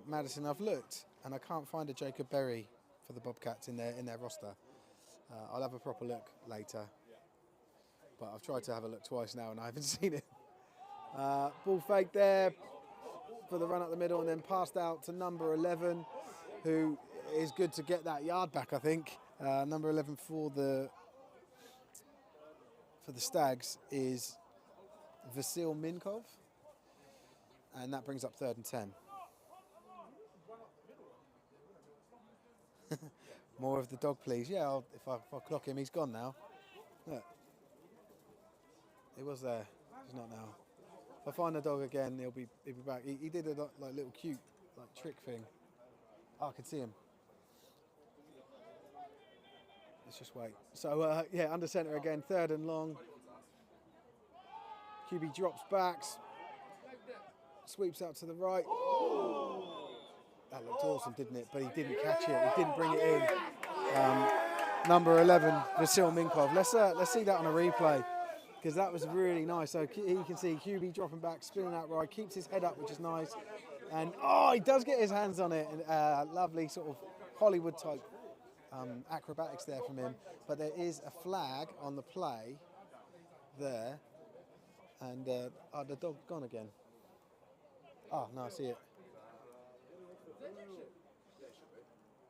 Madison, I've looked and I can't find a Jacob Berry for the Bobcats in their roster. I'll have a proper look later, but I've tried to have a look twice now and I haven't seen it. Ball fake there for the run up the middle and then passed out to number 11, who is good to get that yard back, I think. Number 11 for the Stags is Vasil Minkov, and that brings up 3rd and 10. More of the dog, please. Yeah, if I clock him, he's gone now. Look. He was there. He's not now. If I find the dog again, he'll be back. He did a like little cute trick thing. Oh, I can see him. Let's just wait. So yeah, under centre again, 3rd and long. QB drops back, sweeps out to the right. That looked awesome, didn't it? But he didn't catch it. He didn't bring it in. Number 11, Vasil Minkov. Let's see that on a replay, because that was really nice. So you can see QB dropping back, spinning out right, keeps his head up, which is nice. And he does get his hands on it. And, lovely sort of Hollywood type acrobatics there from him. But there is a flag on the play there. And the dog's gone again. Oh, no, I see it.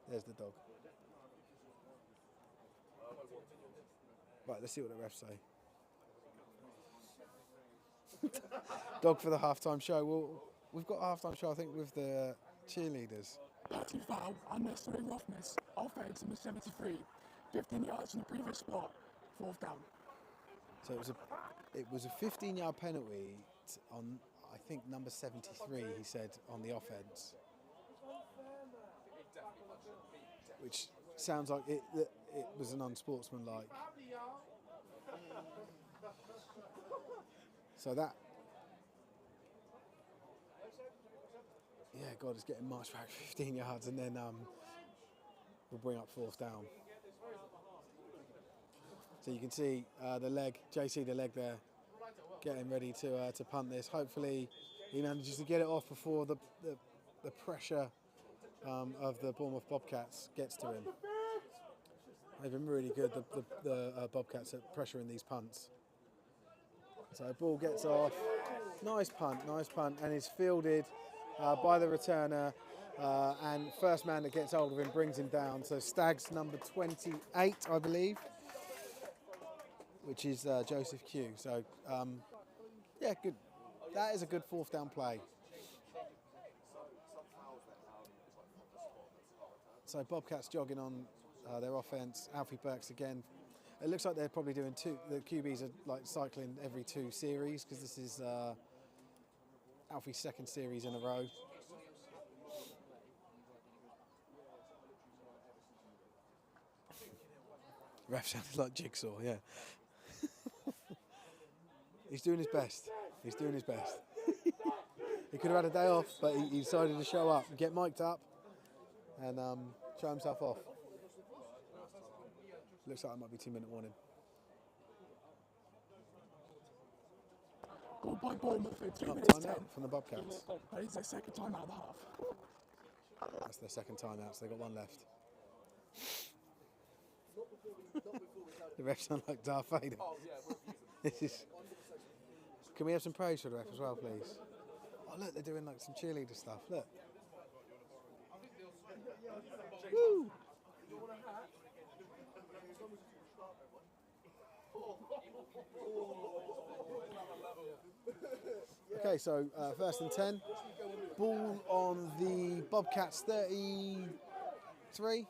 There's the dog. Right, let's see what the refs say. Dog for the halftime show. Well, we've got a halftime show, I think, with the cheerleaders. Penalty foul, unnecessary roughness, offense number 73, 15 yards from the previous spot, 4th down. So it was a 15-yard penalty on, I think, number 73, he said, on the offense. Which sounds like it was an unsportsmanlike. So that, yeah, God, it's getting marched back 15 yards, and then we'll bring up 4th down. So you can see the leg, JC the leg there, getting ready to punt this. Hopefully he manages to get it off before the pressure of the Bournemouth Bobcats gets to him. They've been really good, the Bobcats, at pressuring these punts. So ball gets off, nice punt, and is fielded by the returner, and first man that gets hold of him brings him down. So Stags number 28, I believe, which is Joseph Q. So yeah, good. That is a good 4th down play. So Bobcats jogging on their offense. Alfie Burks again. It looks like they're probably doing two. The QBs are like cycling every 2 series, because this is Alfie's 2nd series in a row. Ref sounded like Jigsaw, yeah. He's doing his best. He could have had a day off, but he decided to show up, get mic'd up, and show himself off. Looks like it might be 2-minute warning. Ball by Bournemouth at 2 minutes Time 10. out from the Bobcats. That is their 2nd time out of the half. That's their 2nd time out, so they've got 1 left. The refs sound like Darth Vader. This is. Can we have some praise for the ref as well, please? Oh, look, they're doing like some cheerleader stuff. Look. Woo! Okay, so first and 10. Ball on the Bobcats 33.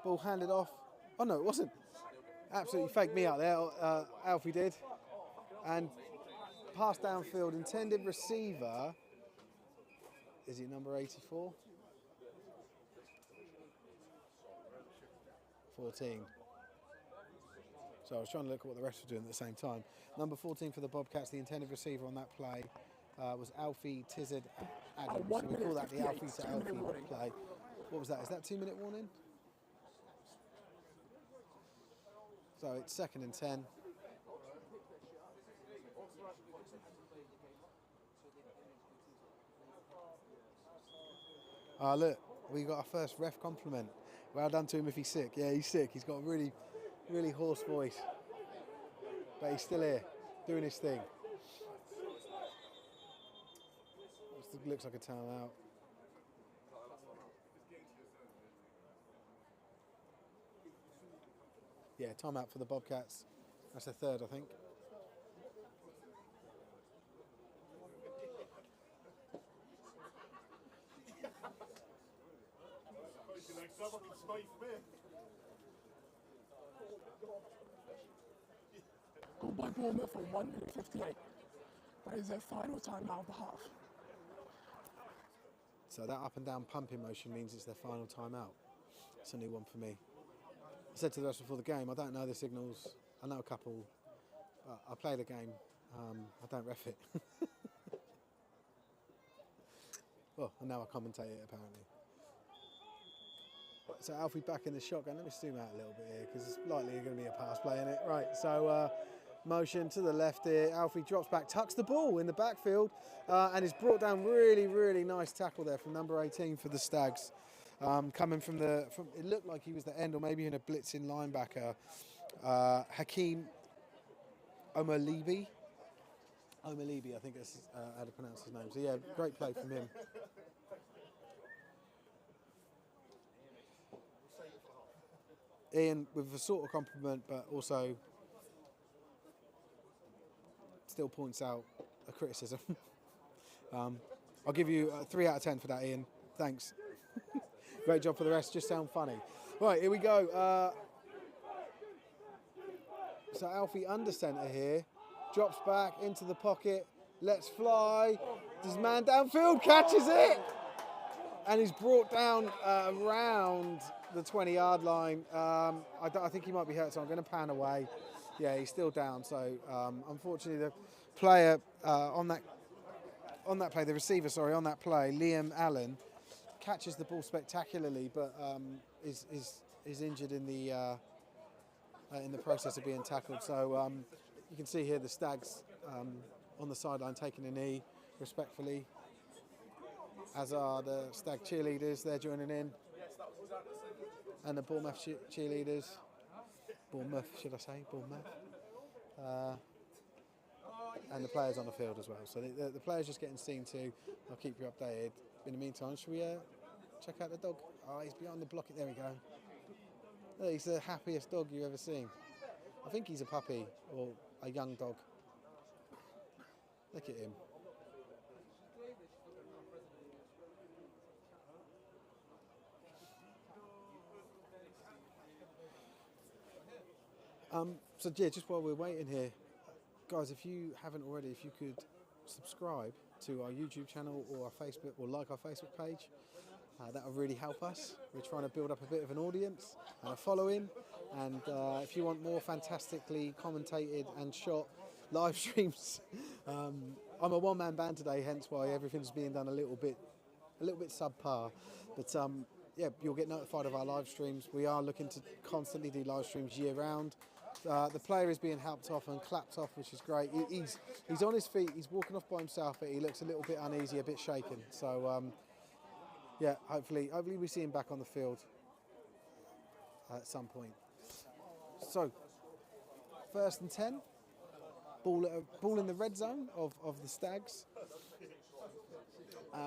Ball handed off. Oh no, it wasn't. Absolutely faked me out there. Alfie did. And pass downfield. Intended receiver. Is it number 84? 14. So I was trying to look at what the rest were doing at the same time. Number 14 for the Bobcats, the intended receiver on that play was Alfie Tizzard Adams. So we call that the Alfie to Alfie play. What was that? Is that 2-minute warning? So it's second and 10. Look, we got our first ref compliment. Well done to him if he's sick. Yeah, he's sick. He's got a really, really hoarse voice. But he's still here, doing his thing. Looks like a timeout. Yeah, timeout for the Bobcats. That's a third, I think. Goal by Bournemouth for 1 minute 58. That is their final timeout of the half. So that up and down pumping motion means it's their final timeout. It's a new one for me. I said to the rest before the game, I don't know the signals. I know a couple. I play the game. I don't ref it. Well, and now I commentate it apparently. So Alfie back in the shotgun. Let me zoom out a little bit here because it's likely going to be a pass play in it. Right, so motion to the left here. Alfie drops back, tucks the ball in the backfield and is brought down. Really, really nice tackle there from number 18 for the Stags. Coming from it looked like he was the end or maybe in a blitzing linebacker. Hakeem Omalibi, I think that's how to pronounce his name. So yeah, great play from him. Ian with a sort of compliment, but also still points out a criticism. I'll give you a 3 out of 10 for that, Ian. Thanks. Great job for the rest. Just sound funny. Right, here we go. So Alfie under centre here, drops back into the pocket. Let's fly. This man downfield catches it, and he's brought down around the 20-yard line. I think he might be hurt, so I'm going to pan away. Yeah, he's still down. So unfortunately, the player on that play, the receiver, sorry, on that play, Liam Allen, catches the ball spectacularly, but is injured in the process of being tackled. So you can see here the Stags on the sideline taking a knee respectfully, as are the Stag cheerleaders. They're joining in, and the Bournemouth cheerleaders. Bournemouth, should I say? Bournemouth. And the players on the field as well. So the players just getting seen to. I'll keep you updated. In the meantime, should we check out the dog? Oh, he's behind the block. There we go. Look, he's the happiest dog you've ever seen. I think he's a puppy or a young dog. Look at him. So yeah, just while we're waiting here, guys, if you haven't already, if you could subscribe to our YouTube channel or our Facebook, or like our Facebook page, that would really help us. We're trying to build up a bit of an audience and a following, and if you want more fantastically commentated and shot live streams, I'm a one-man band today, hence why everything's being done a little bit subpar. But yeah, you'll get notified of our live streams. We are looking to constantly do live streams year round. The player is being helped off and clapped off, which is great. He's on his feet. He's walking off by himself, but he looks a little bit uneasy, a bit shaken. So yeah, hopefully we see him back on the field at some point. So first and 10, ball in the red zone of the Stags.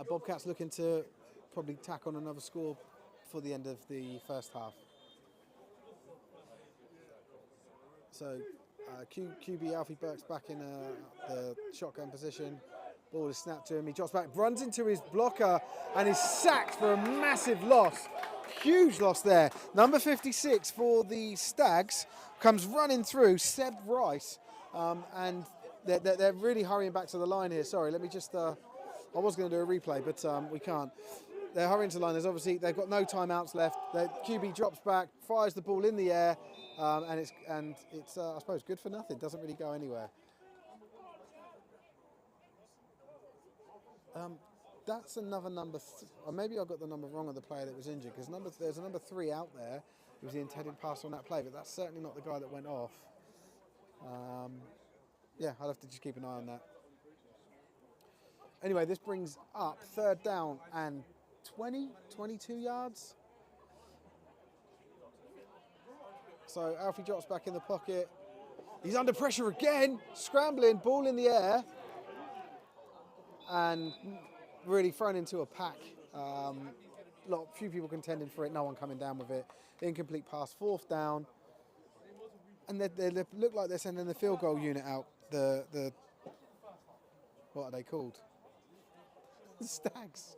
Bobcats looking to probably tack on another score for the end of the first half. So QB Alfie BUCS back in the shotgun position. Ball is snapped to him. He drops back, runs into his blocker, and is sacked for a massive loss. Huge loss there. Number 56 for the Stags comes running through, Seb Rice, and they're really hurrying back to the line here. Sorry, let me just. I was going to do a replay, but we can't. They're hurrying to the line. There's obviously they've got no timeouts left. The QB drops back, fires the ball in the air, and it's I suppose good for nothing. Doesn't really go anywhere. That's another number, or maybe I got the number wrong of the player that was injured, because there's a number 3 out there who was the intended pass on that play, but that's certainly not the guy that went off. Yeah, I'll have to just keep an eye on that. Anyway, this brings up 3rd down and 22 yards. So Alfie drops back in the pocket. He's under pressure again, scrambling, ball in the air, and really thrown into a pack. Few people contending for it, no one coming down with it. Incomplete pass, 4th down. And they look like they're sending the field goal unit out. The what are they called? The Stags.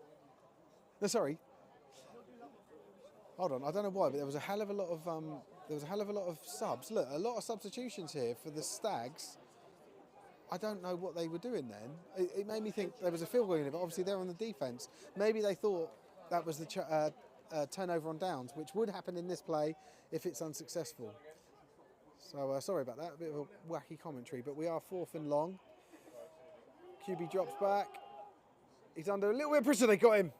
No, sorry. Hold on, I don't know why, but there was a hell of a lot of subs. Look, a lot of substitutions here for the Stags. I don't know what they were doing then. It made me think there was a field goal unit, but obviously they're on the defence. Maybe they thought that was the turnover on downs, which would happen in this play if it's unsuccessful. So sorry about that, a bit of a wacky commentary, but we are 4th and long. QB drops back. He's under a little bit of pressure, they got him.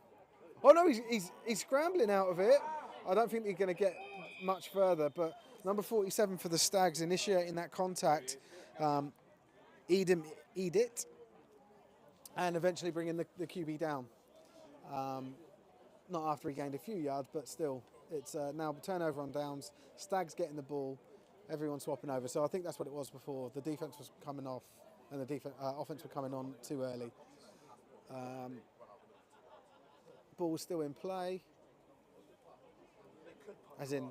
Oh no, he's scrambling out of it. I don't think he's going to get much further, but number 47 for the Stags initiating that contact. Edit, and eventually bringing the QB down. Not after he gained a few yards, but still, it's now turnover on downs. Stags getting the ball, everyone swapping over. So I think that's what it was before. The defense was coming off, and the offense were coming on too early. Ball still in play. As in,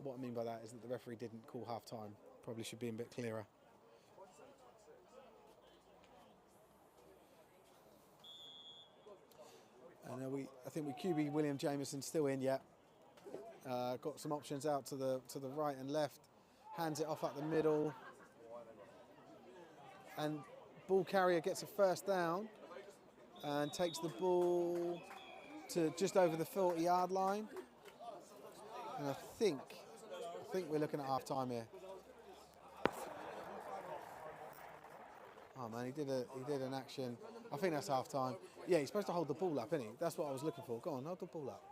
what I mean by that is that the referee didn't call half time. Probably should be a bit clearer. And I think with QB William Jameson still in yet. Got some options out to the right and left. Hands it off up the middle. And ball carrier gets a 1st down and takes the ball to just over the 40-yard line. And I think we're looking at half time here. Oh man, he did an action. I think that's half time. Yeah, he's supposed to hold the ball up, isn't he? That's what I was looking for. Go on, hold the ball up.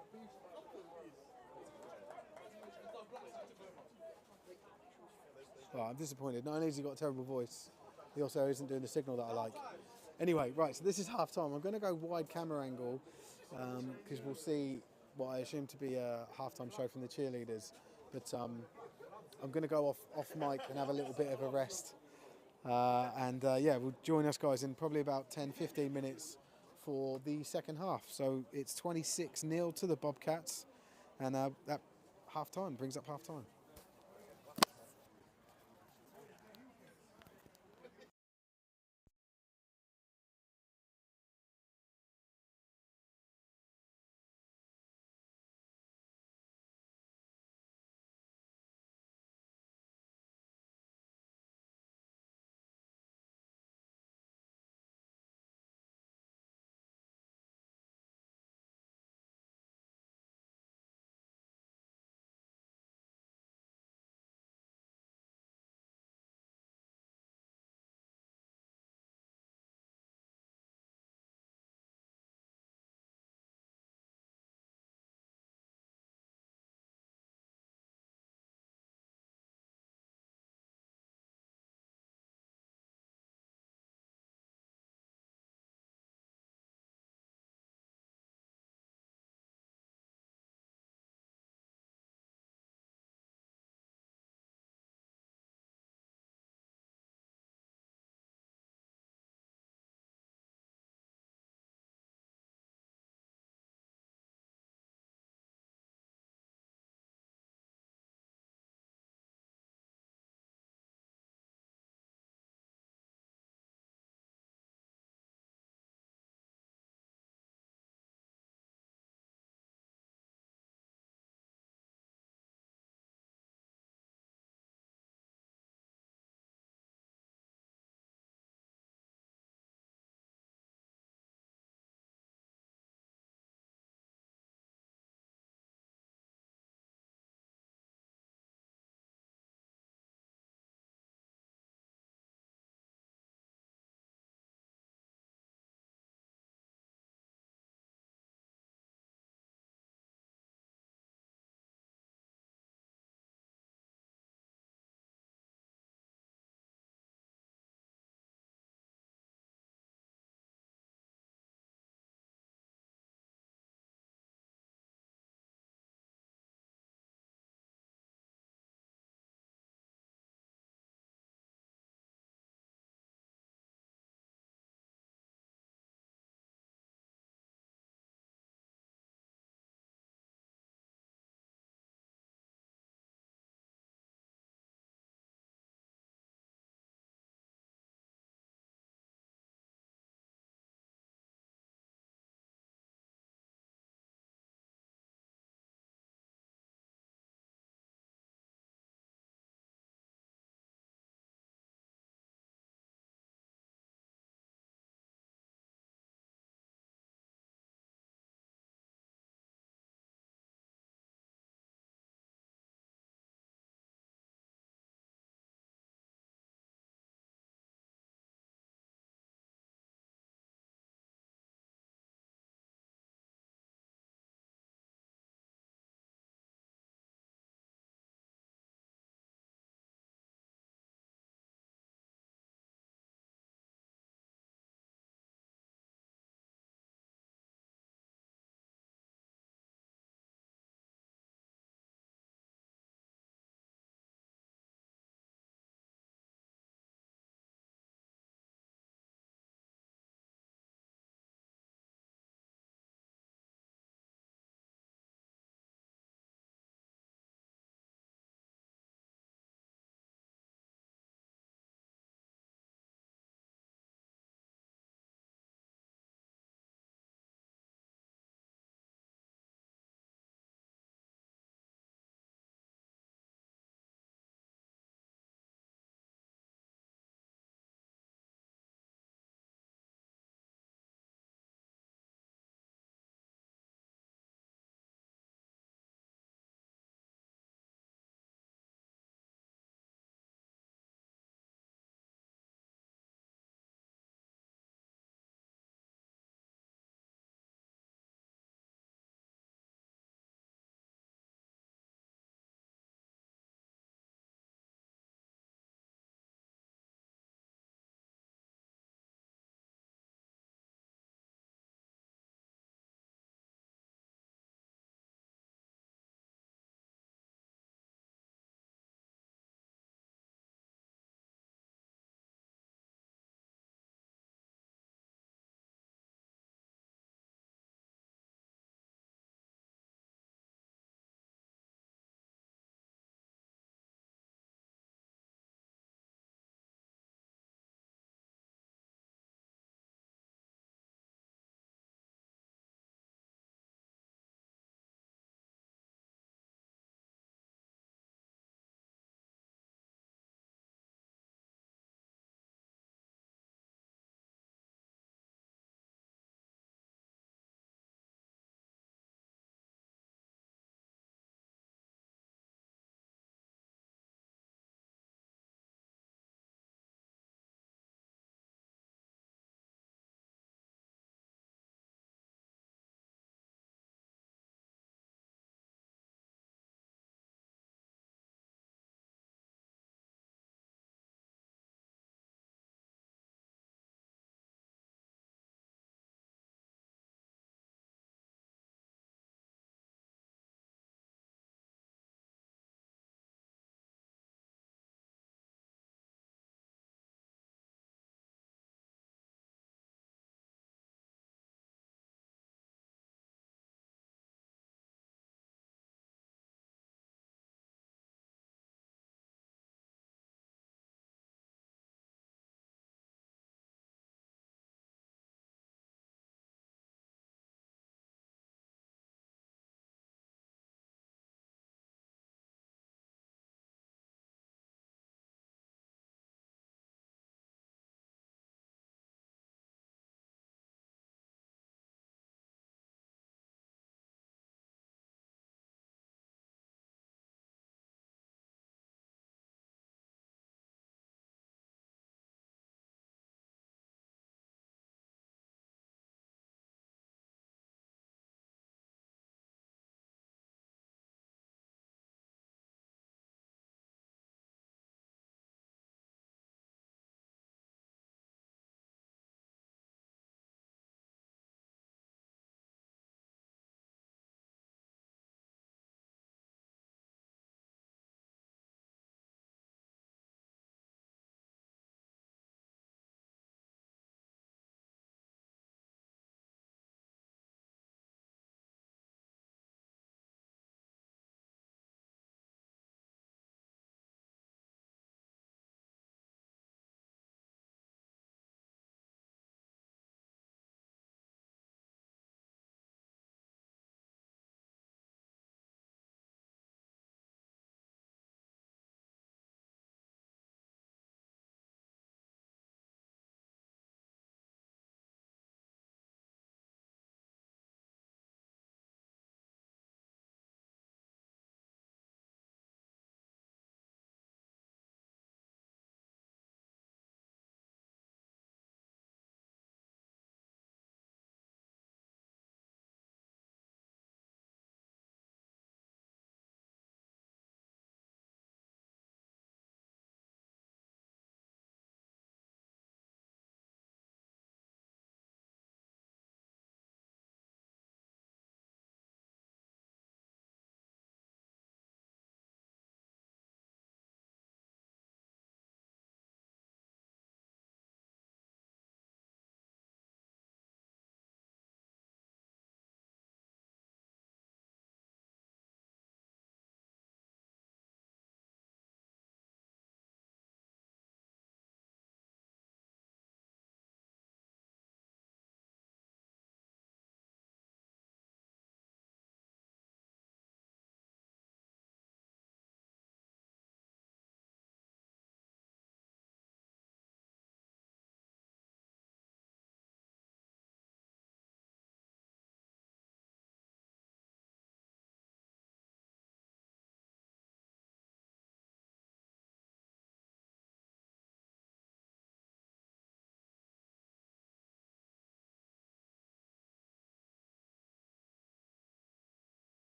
Oh, I'm disappointed. Not only has he got a terrible voice, he also isn't doing the signal that I like. Anyway, right, so this is half time. I'm going to go wide camera angle because we'll see what I assume to be a half-time show from the cheerleaders. But I'm going to go off mic and have a little bit of a rest. Yeah, we'll join us guys in probably about 10-15 minutes for the second half. So it's 26-0 to the Bobcats, and that half-time brings up half-time.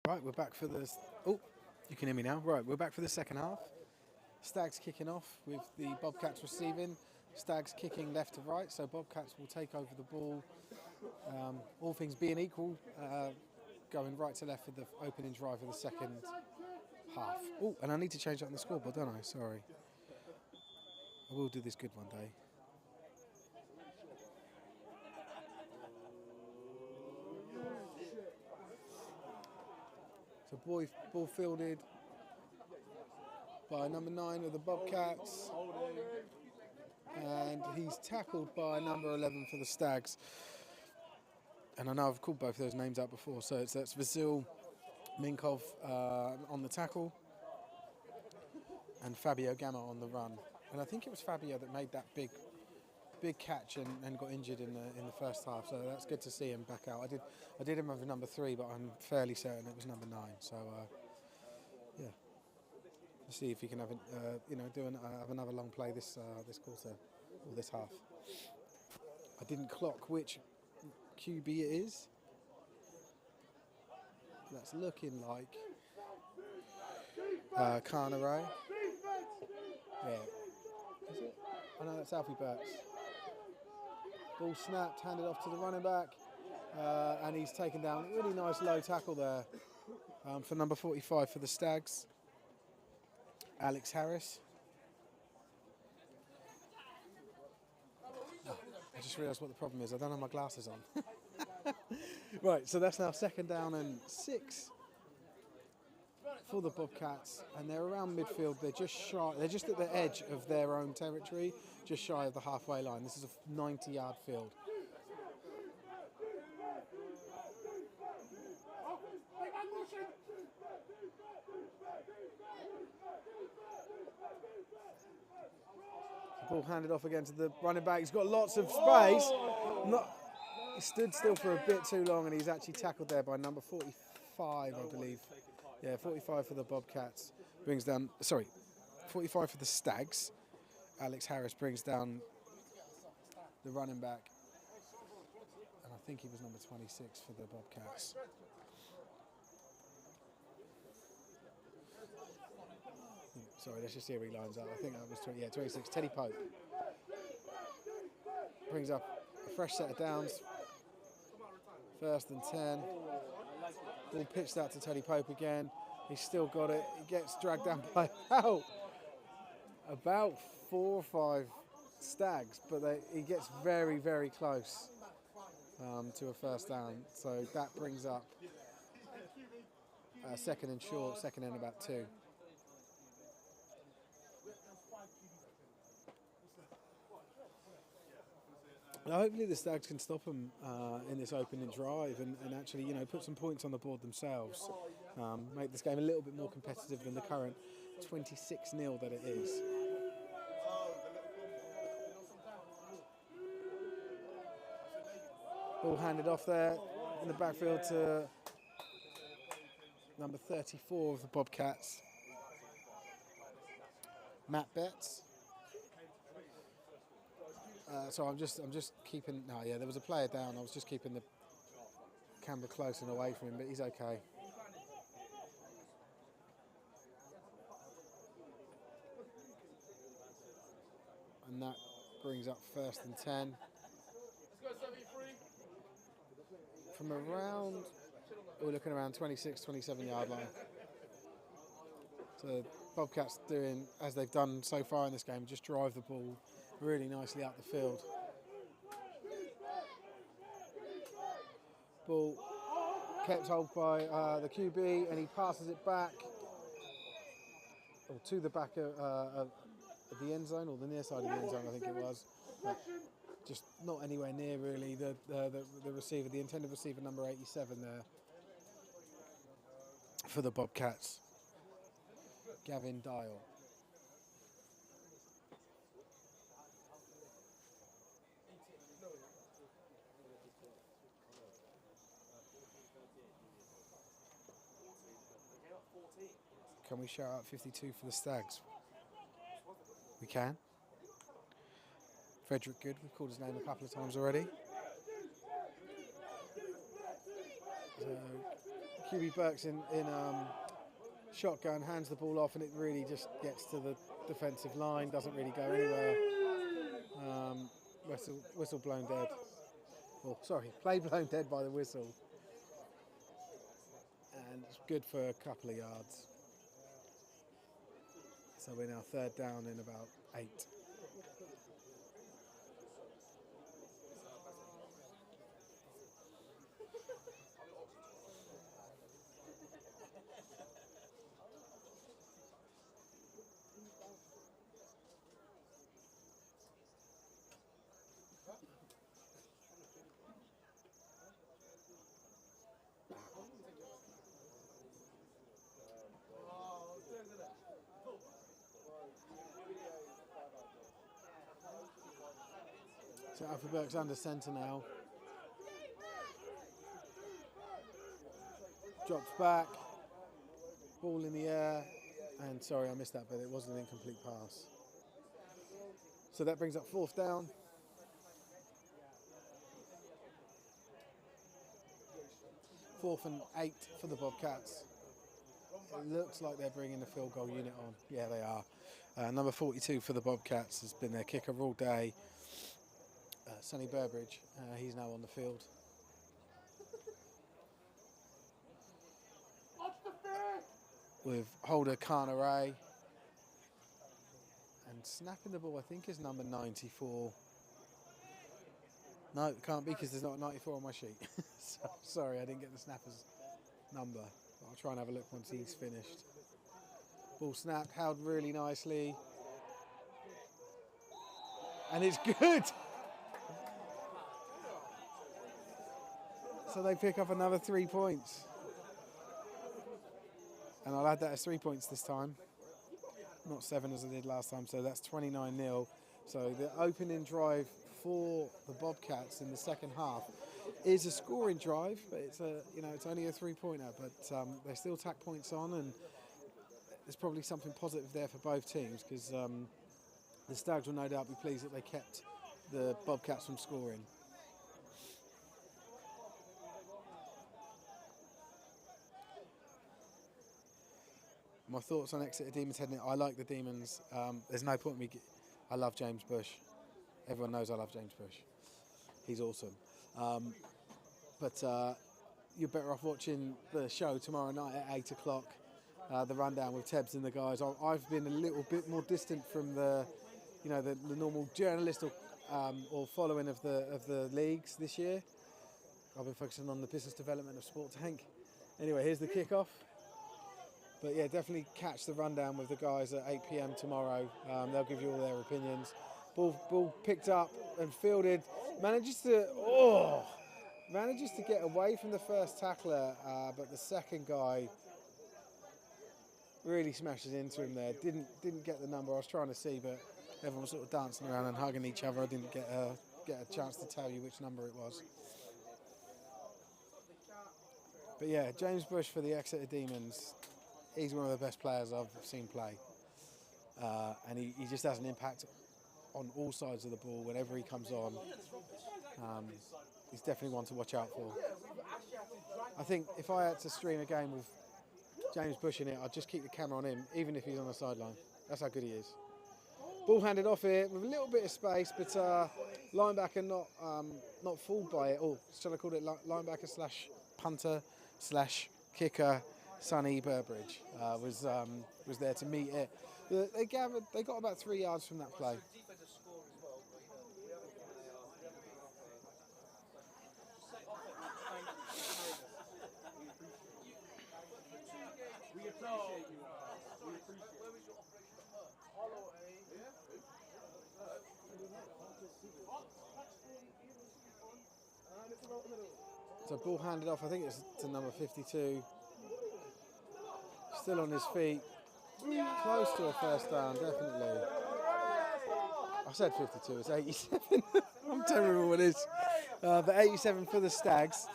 Right, we're back for the... Oh, you can hear me now. Right, we're back for the second half. Stags kicking off with the Bobcats receiving. Stags kicking left to right, so Bobcats will take over the ball. All things being equal, going right to left for the opening drive of the second half. Oh, and I need to change that on the scoreboard, don't I? Sorry. I will do this good one day. So ball fielded by number 9 of the Bobcats. And he's tackled by number 11 for the Stags. And I know I've called both of those names out before, so that's Vasil Minkov on the tackle and Fabio Gamma on the run. And I think it was Fabio that made that big catch and got injured in the first half, so that's good to see him back out. I did him over number 3, but I'm fairly certain it was number 9. So yeah, let's see if he can have have another long play this quarter or this half. I didn't clock which QB it is. That's looking like Carneray. Yeah, is it? I know that's Alfie Burks. Ball snapped, handed off to the running back, and he's taken down. Really nice low tackle there for number 45 for the Stags, Alex Harris. Oh, I just realised what the problem is. I don't have my glasses on. Right, so that's now 2nd down and 6 for the Bobcats, and they're around midfield. They're just shy. They're just at the edge of their own territory, just shy of the halfway line. This is a 90-yard field. The ball handed off again to the running back. He's got lots of space. He stood still for a bit too long, and he's actually tackled there by number 45, I believe. Yeah, 45 for the Bobcats. Brings down, 45 for the Stags. Alex Harris brings down the running back. And I think he was number 26 for the Bobcats. Sorry, let's just see where he lines up. I think that was 26. Teddy Pope. Brings up a fresh set of downs. 1st and 10. Ball pitched out to Teddy Pope again. He's still got it. He gets dragged down by about 4 or 5 Stags, but he gets very, very close to a first down. So that brings up 2nd and short, 2nd and about 2. Now hopefully the Stags can stop them in this opening drive and actually, put some points on the board themselves. Make this game a little bit more competitive than the current 26-0 that it is. Ball handed off there in the backfield to number 34 of the Bobcats, Matt Betts. So I'm just keeping. No, yeah, there was a player down. I was just keeping the camera close and away from him, but he's okay. And that brings up 1st and 10. From around, we're looking around 26, 27 yard line. So Bobcats doing as they've done so far in this game, just drive the ball really nicely out the field. Ball kept hold by the QB, and he passes it back to the back of the end zone, or the near side of the end zone, I think it was. But just not anywhere near really the receiver, the intended receiver, number 87 there for the Bobcats, Gavin Dial. Can we shout out 52 for the Stags? We can. Frederick Good, we've called his name a couple of times already. So QB BUCS in shotgun, hands the ball off, and it really just gets to the defensive line, doesn't really go anywhere. Whistle blown dead. Oh, sorry, play blown dead by the whistle. And it's good for a couple of yards. So we're now third down in about 8. So Alfred Burke's under centre now. Drops back, ball in the air, and sorry I missed that, but it was an incomplete pass. So that brings up 4th down. Fourth and 8 for the Bobcats. It looks like they're bringing the field goal unit on. Yeah, they are. Number 42 for the Bobcats has been their kicker all day. Sonny Burbridge, he's now on the field. With holder Carnaray. And snapping the ball, I think, is number 94. No, it can't be because there's not a 94 on my sheet. So, sorry, I didn't get the snapper's number. I'll try and have a look once he's finished. Ball snapped, held really nicely. And it's good! So they pick up another 3 points. And I'll add that as 3 points this time. Not 7 as I did last time, so that's 29-0. So the opening drive for the Bobcats in the second half is a scoring drive, but it's it's only a 3-pointer, but they still tack points on, and there's probably something positive there for both teams because the Stags will no doubt be pleased that they kept the Bobcats from scoring. My thoughts on Exeter Demons heading. I like the Demons. There's no point in me. I love James Bush. Everyone knows I love James Bush. He's awesome. But you're better off watching the show tomorrow night at 8 o'clock. The rundown with Tebbs and the guys. I've been a little bit more distant from the normal journalist or following of the leagues this year. I've been focusing on the business development of Sport Tank. Anyway, here's the kickoff. But yeah, definitely catch the rundown with the guys at 8 p.m. tomorrow. They'll give you all their opinions. Ball picked up and fielded. Manages to get away from the first tackler, but the second guy really smashes into him there. Didn't get the number I was trying to see, but everyone was sort of dancing around and hugging each other. I didn't get a chance to tell you which number it was. But yeah, James Bush for the Exeter Demons. He's one of the best players I've seen play. And he just has an impact on all sides of the ball whenever he comes on. He's definitely one to watch out for. I think if I had to stream a game with James Bush in it, I'd just keep the camera on him, even if he's on the sideline. That's how good he is. Ball handed off here with a little bit of space, but linebacker not fooled by it. Or shall I call it linebacker slash punter slash kicker? Sonny Burbridge was there to meet it. They got about 3 yards from that play. So ball handed off, I think it's to number 52. Still on his feet. Close to a first down, definitely. I said 52, it's 87. I'm terrible with this. But 87 for the Stags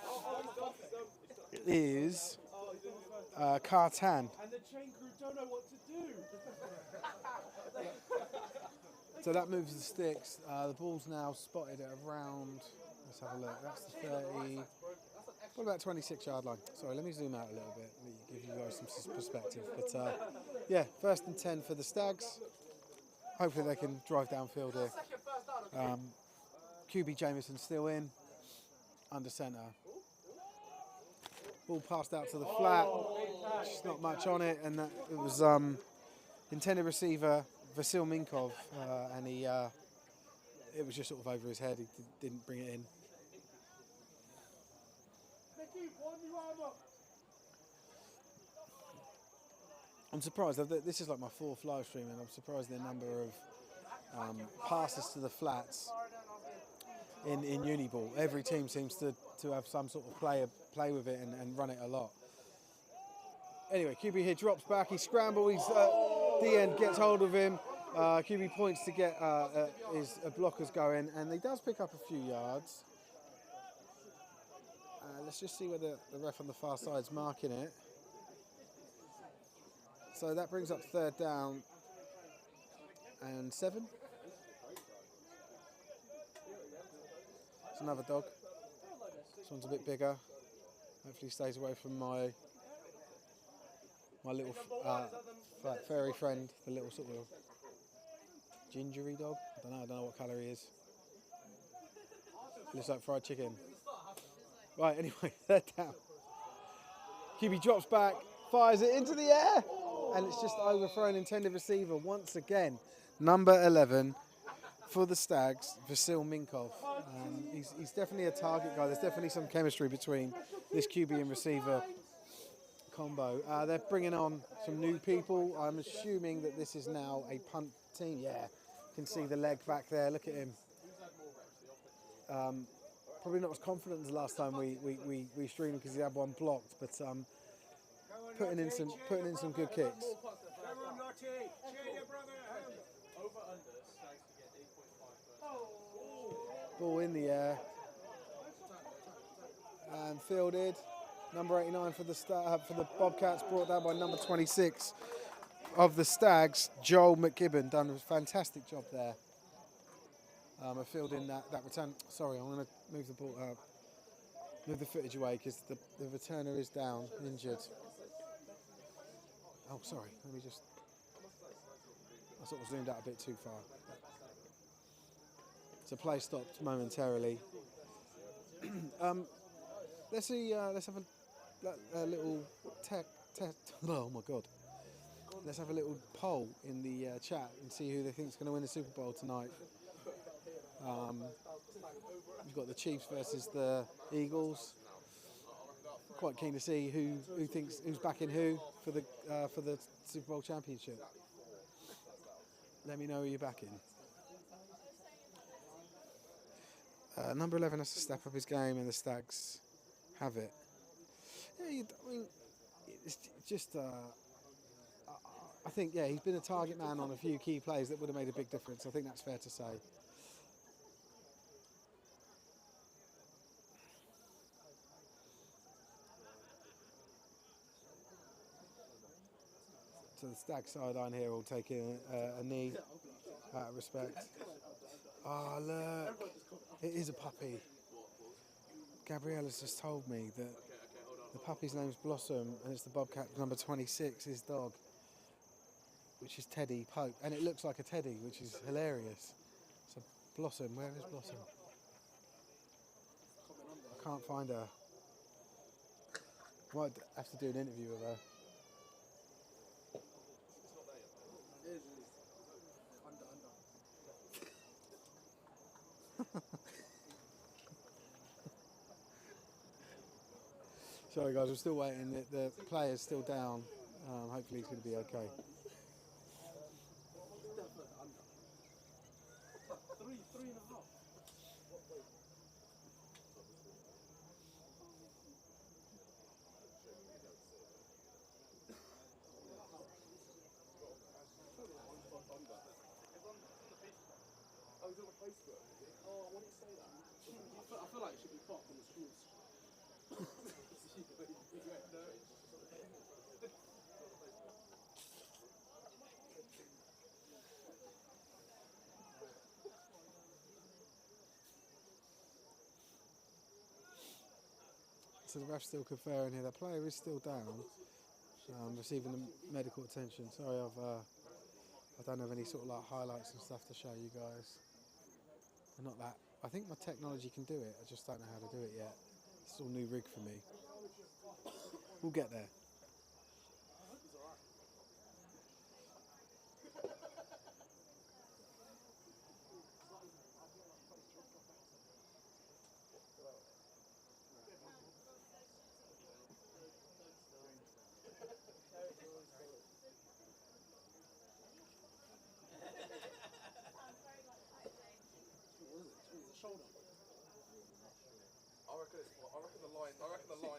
is Cartan. So that moves the sticks. The ball's now spotted at around Let's have a look. That's the 30. What about 26-yard line? Sorry, let me zoom out a little bit, give you guys some perspective. But yeah, 1st and 10 for the Stags. Hopefully they can drive downfield here. QB Jameson's still in, under centre. Ball passed out to the flat, just not much on it, and it was intended receiver Vasil Minkov, and it was just sort of over his head. He didn't bring it in. I'm surprised. This is like my 4th live stream, and I'm surprised the number of passes to the flats in Uniball. Every team seems to have some sort of play with it and run it a lot. Anyway, QB here drops back. He scrambles. The end gets hold of him. QB points to get his blockers going, and he does pick up a few yards. Let's just see whether the ref on the far side is marking it. So that brings up 3rd down and 7. It's another dog. This one's a bit bigger. Hopefully he stays away from my little furry friend, the little sort of gingery dog. I don't know what colour he is. Looks like fried chicken. Right, anyway, 3rd down. QB drops back, fires it into the air, and it's just overthrown intended receiver once again. Number 11 for the Stags, Vasil Minkov. He's definitely a target guy. There's definitely some chemistry between this QB and receiver combo. They're bringing on some new people. I'm assuming that this is now a punt team. Yeah, you can see the leg back there. Look at him. Probably not as confident as the last time we streamed because he had one blocked, but putting in some good kicks. Ball in the air and fielded. Number 89 for the Bobcats, brought down by number 26 of the Stags, Joel McGibbon. Done a fantastic job there. Fielding that return. Sorry, I'm going to move the ball, move the footage away because the returner is down, injured. Oh, sorry. Let me just. I sort of zoomed out a bit too far. So play stopped momentarily. Let's see. Let's have a little oh my God. Let's have a little poll in the chat and see who they think is going to win the Super Bowl tonight. We've got the Chiefs versus the Eagles. Quite keen to see who's backing who for the Super Bowl championship. Let me know who you're backing. Number 11 has to step up his game, and the Stags have it. Yeah, I mean, it's just. I think he's been a target man on a few key plays that would have made a big difference. I think that's fair to say. So the Stag sideline here will take a knee out of respect. Oh, look. It is a puppy. Gabriella's just told me that the puppy's name's Blossom and it's the Bobcat number 26, his dog, which is Teddy Pope. And it looks like a teddy, which is hilarious. So Blossom, where is Blossom? I can't find her. Might have to do an interview with her. Sorry guys, we're still waiting. The player's still down. Hopefully he's going to be okay. I feel like it should be pop on the schools. So the ref's still conferring here. The player is still down, receiving the medical attention. Sorry, I don't have any sort of like highlights and stuff to show you guys. I'm not that. I think my technology can do it. I just don't know how to do it yet. It's all new rig for me. We'll get there. Shoulder. I reckon the line's probably 4.5.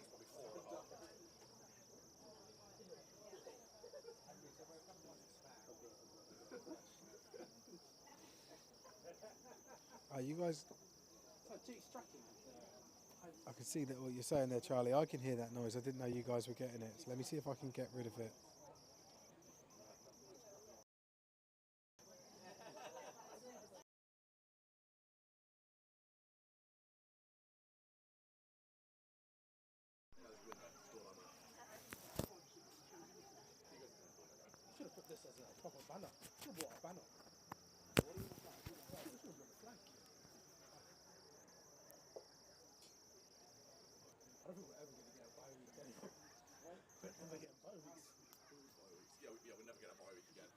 You guys, I can see that what you're saying there, Charlie. I can hear that noise. I didn't know you guys were getting it. So let me see if I can get rid of it. Should have put this as a proper banner. Should have bought a banner. I don't think we're ever going to get a bye week anymore. We're never getting bye weeks. Yeah, we'll never get a bye week again.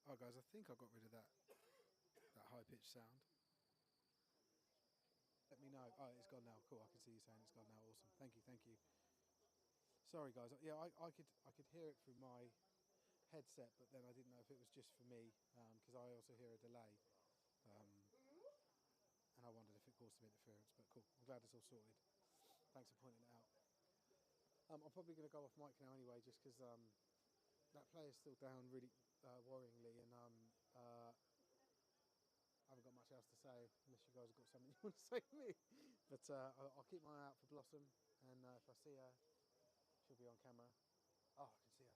Oh, guys, I think I got rid of that high-pitched sound. Let me know. Oh, it's gone now. Cool. I can see you saying it's gone now. Awesome. Thank you. Thank you. Sorry, guys. Yeah, I could hear it through my headset, but then I didn't know if it was just for me because I also hear a delay, and I wondered if it caused some interference. But cool. I'm glad it's all sorted. Thanks for pointing it out. I'm probably going to go off mic now anyway, just because that player's still down really worryingly, and I haven't got much else to say unless you guys have got something you want to say to me. But I'll keep my eye out for Blossom, and if I see her, she'll be on camera. Oh, I can see her.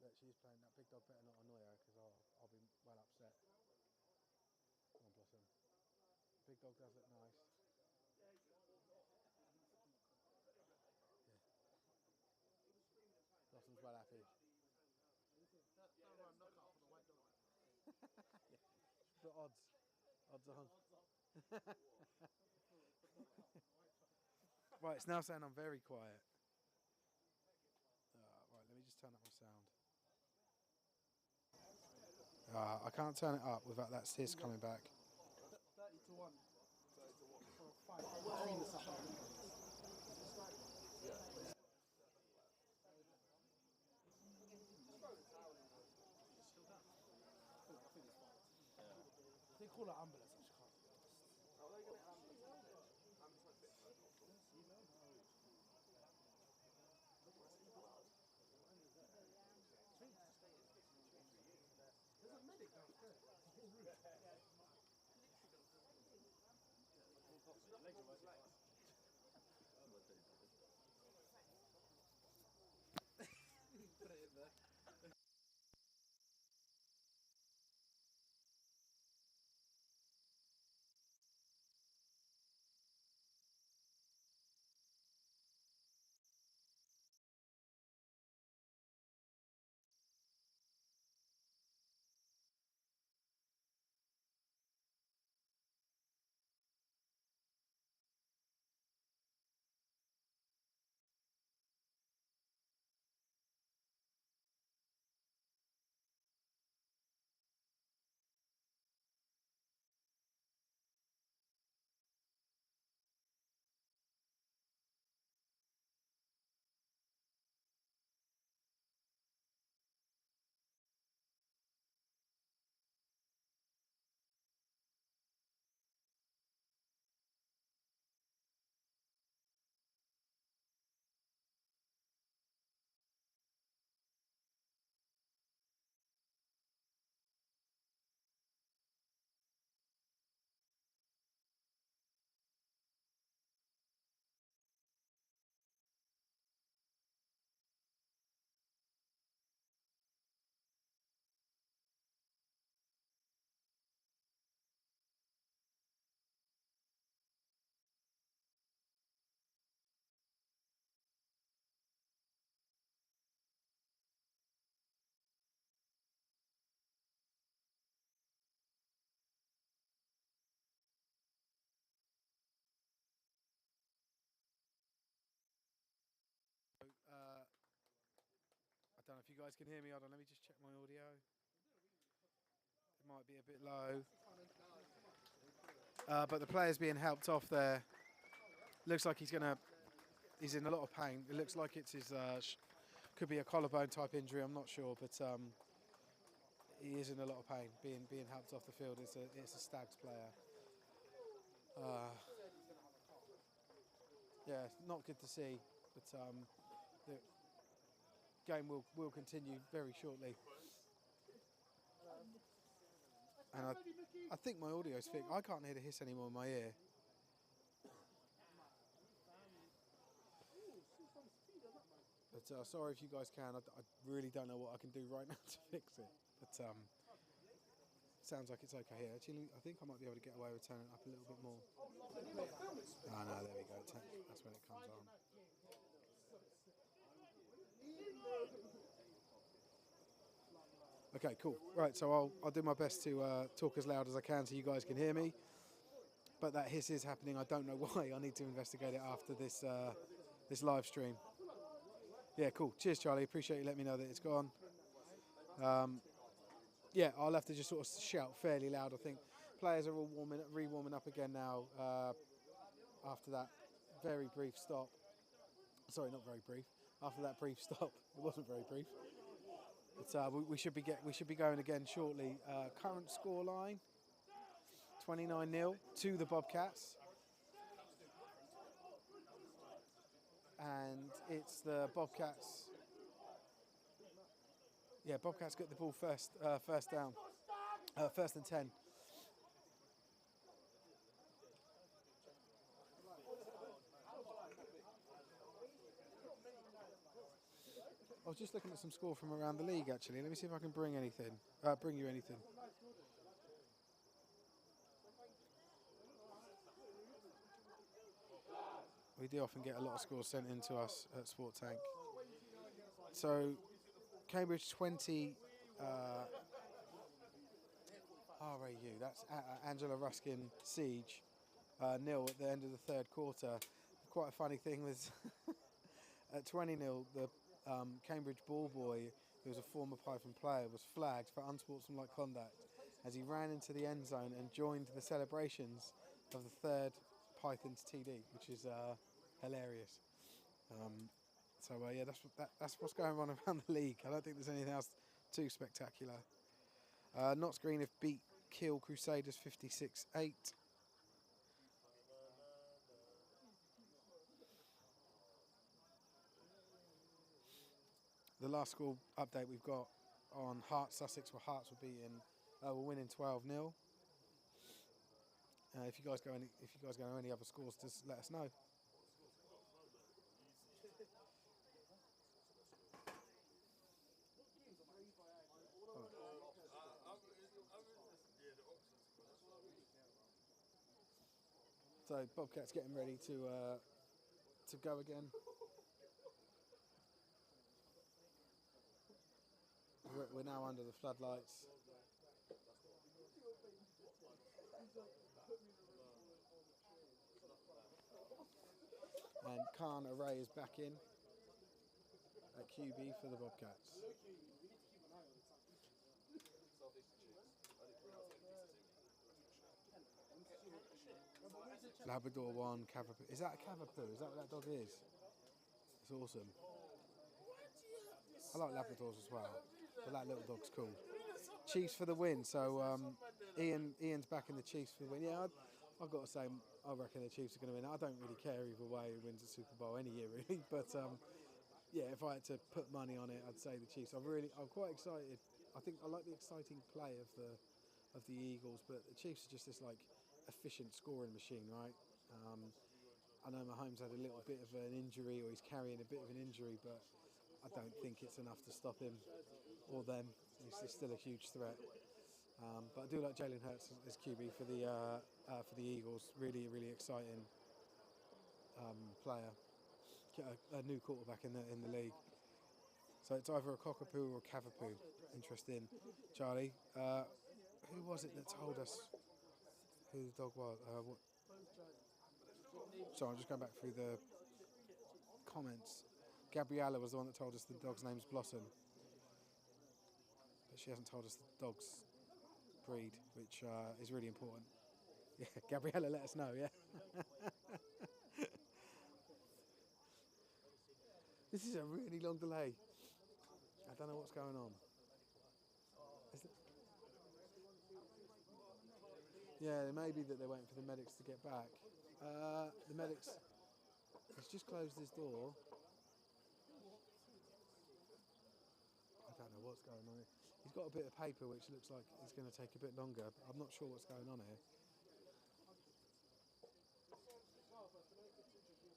There she is. Look, she's playing. That big dog better not annoy her because I'll be well upset. Come on, Blossom. Big dog does look nice. Yeah. Blossom's well happy. Don't run knockout for the white dog. The odds on. Right, it's now saying I'm very quiet. Right, let me just turn up my sound. I can't turn it up without that sis coming back. 30 to 1. 30 to 1. For a fight between the Southampton. They call it ambulance, I just can't. Oh, they're going to ambulance. There's a medic downstairs. The whole room. Legs are working. Put it in there. guys can hear me. Hold on, let me just check my audio. It might be a bit low. But the player's being helped off there. Looks like he's in a lot of pain. It looks like it's his, could be a collarbone type injury, I'm not sure, but he is in a lot of pain, being helped off the field. It's a Stags player. Yeah, not good to see, but the game will continue very shortly. And I think my audio's fixed. I can't hear the hiss anymore in my ear. But sorry if you guys can. I really don't know what I can do right now to fix it. But sounds like it's okay here. Actually, I think I might be able to get away with turning it up a little bit more. Oh no, there we go. That's when it comes on. Okay, cool. Right, so I'll do my best to talk as loud as I can so you guys can hear me. But that hiss is happening. I don't know why. I need to investigate it after this live stream. Yeah, cool. Cheers, Charlie. Appreciate you letting me know that it's gone. Yeah, I'll have to just sort of shout fairly loud. I think players are all re-warming up again now after that very brief stop. Sorry, not very brief. After that brief stop, it wasn't very brief. But we should be going again shortly. Current scoreline: 29-0 to the Bobcats, and it's the Bobcats. Yeah, Bobcats get the ball first down, first and 10. I was just looking at some score from around the league, actually. Let me see if I can bring you anything. We do often get a lot of scores sent in to us at Sport Tank. So, Cambridge 20, RAU, that's Angela Ruskin Siege, 0 at the end of the third quarter. Quite a funny thing was at 20-0, the Cambridge ball boy, who was a former Python player, was flagged for unsportsmanlike conduct as he ran into the end zone and joined the celebrations of the third Python's TD, which is hilarious. Yeah, that's what's going on around the league. I don't think there's anything else too spectacular. Notts Green have beat Kiel Crusaders 56-8. The last score update we've got on Hearts Sussex, where Hearts were winning 12-0. If you guys go any other scores, just let us know. So Bobcats getting ready to go again. We're now under the floodlights. And Khan Array is back in at QB for the Bobcats. Labrador 1, Cavapoo. Is that a Cavapoo? Is that what that dog is? It's awesome. I like Labradors as well, but that little dog's cool. Chiefs for the win. So Ian's backing the Chiefs for the win. Yeah, I've got to say, I reckon the Chiefs are going to win. I don't really care either way who wins the Super Bowl any year, really. But yeah, if I had to put money on it, I'd say the Chiefs. I'm quite excited. I think I like the exciting play of the Eagles, but the Chiefs are just this like efficient scoring machine, right? I know Mahomes had a little bit of an injury, or he's carrying a bit of an injury, but I don't think it's enough to stop him or them. He's still a huge threat. But I do like Jalen Hurts as QB for the Eagles. Really, really exciting player. A new quarterback in the league. So it's either a cockapoo or a cavapoo. Interesting. Charlie, who was it that told us who the dog was? So I'm just going back through the comments. Gabriella was the one that told us the dog's name's Blossom. but she hasn't told us the dog's breed, which is really important. Yeah, Gabriella, let us know. Yeah. This is a really long delay. I don't know what's going on. Yeah, it may be that they're waiting for the medics to get back. The medics. He's just closed his door. I don't know what's going on here. He's got a bit of paper which looks like it's going to take a bit longer, but I'm not sure what's going on here.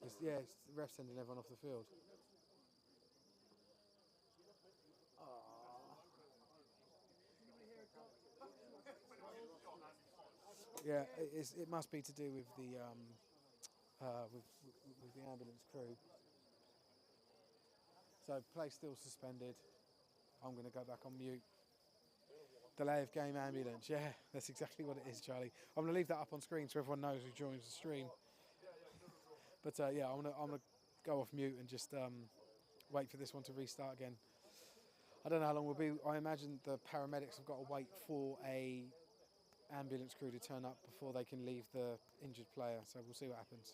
It's the ref sending everyone off the field. Yeah, it must be to do with the with the ambulance crew. So play still suspended. I'm going to go back on mute. Delay of game ambulance. Yeah, that's exactly what it is, Charlie. I'm going to leave that up on screen so everyone knows who joins the stream. But yeah, I'm gonna go off mute and just wait for this one to restart again. I don't know how long we'll be. I imagine the paramedics have got to wait for a ambulance crew to turn up before they can leave the injured player. So we'll see what happens.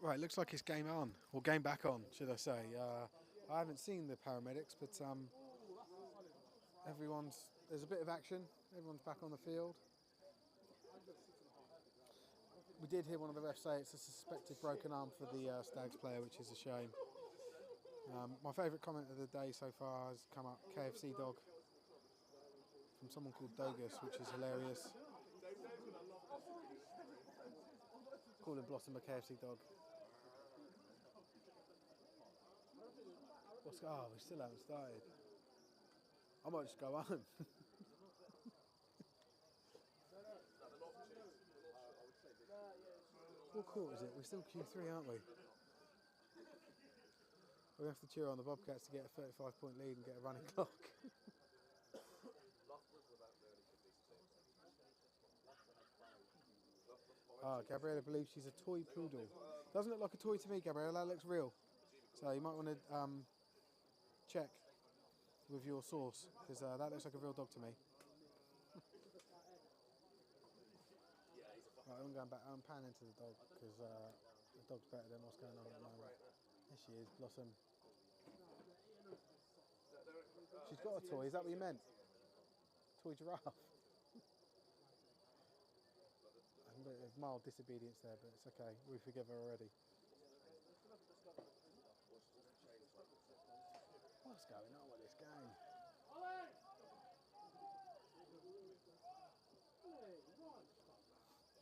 Right, looks like it's game on, or game back on, should I say. I haven't seen the paramedics, but there's a bit of action. Everyone's back on the field. We did hear one of the refs say it's a suspected broken arm for the Stags player, which is a shame. My favourite comment of the day so far has come up, KFC dog, from someone called Dogus, which is hilarious. Calling Blossom a KFC dog. Oh, we still haven't started. I might just go home. What court is it? We're still Q3, aren't we? We have to cheer on the Bobcats to get a 35-point lead and get a running clock. Gabriella believes she's a toy poodle. Doesn't look like a toy to me, Gabriella. That looks real. So you might want to check. with your sauce, because that looks like a real dog to me. Right, I'm going back. I'm panning to the dog because the dog's better than what's going on at the moment. There she is, Blossom. She's got a toy. Is that what you meant? Toy giraffe. A bit of mild disobedience there, but it's okay. We forgive her already. What's going on with this game?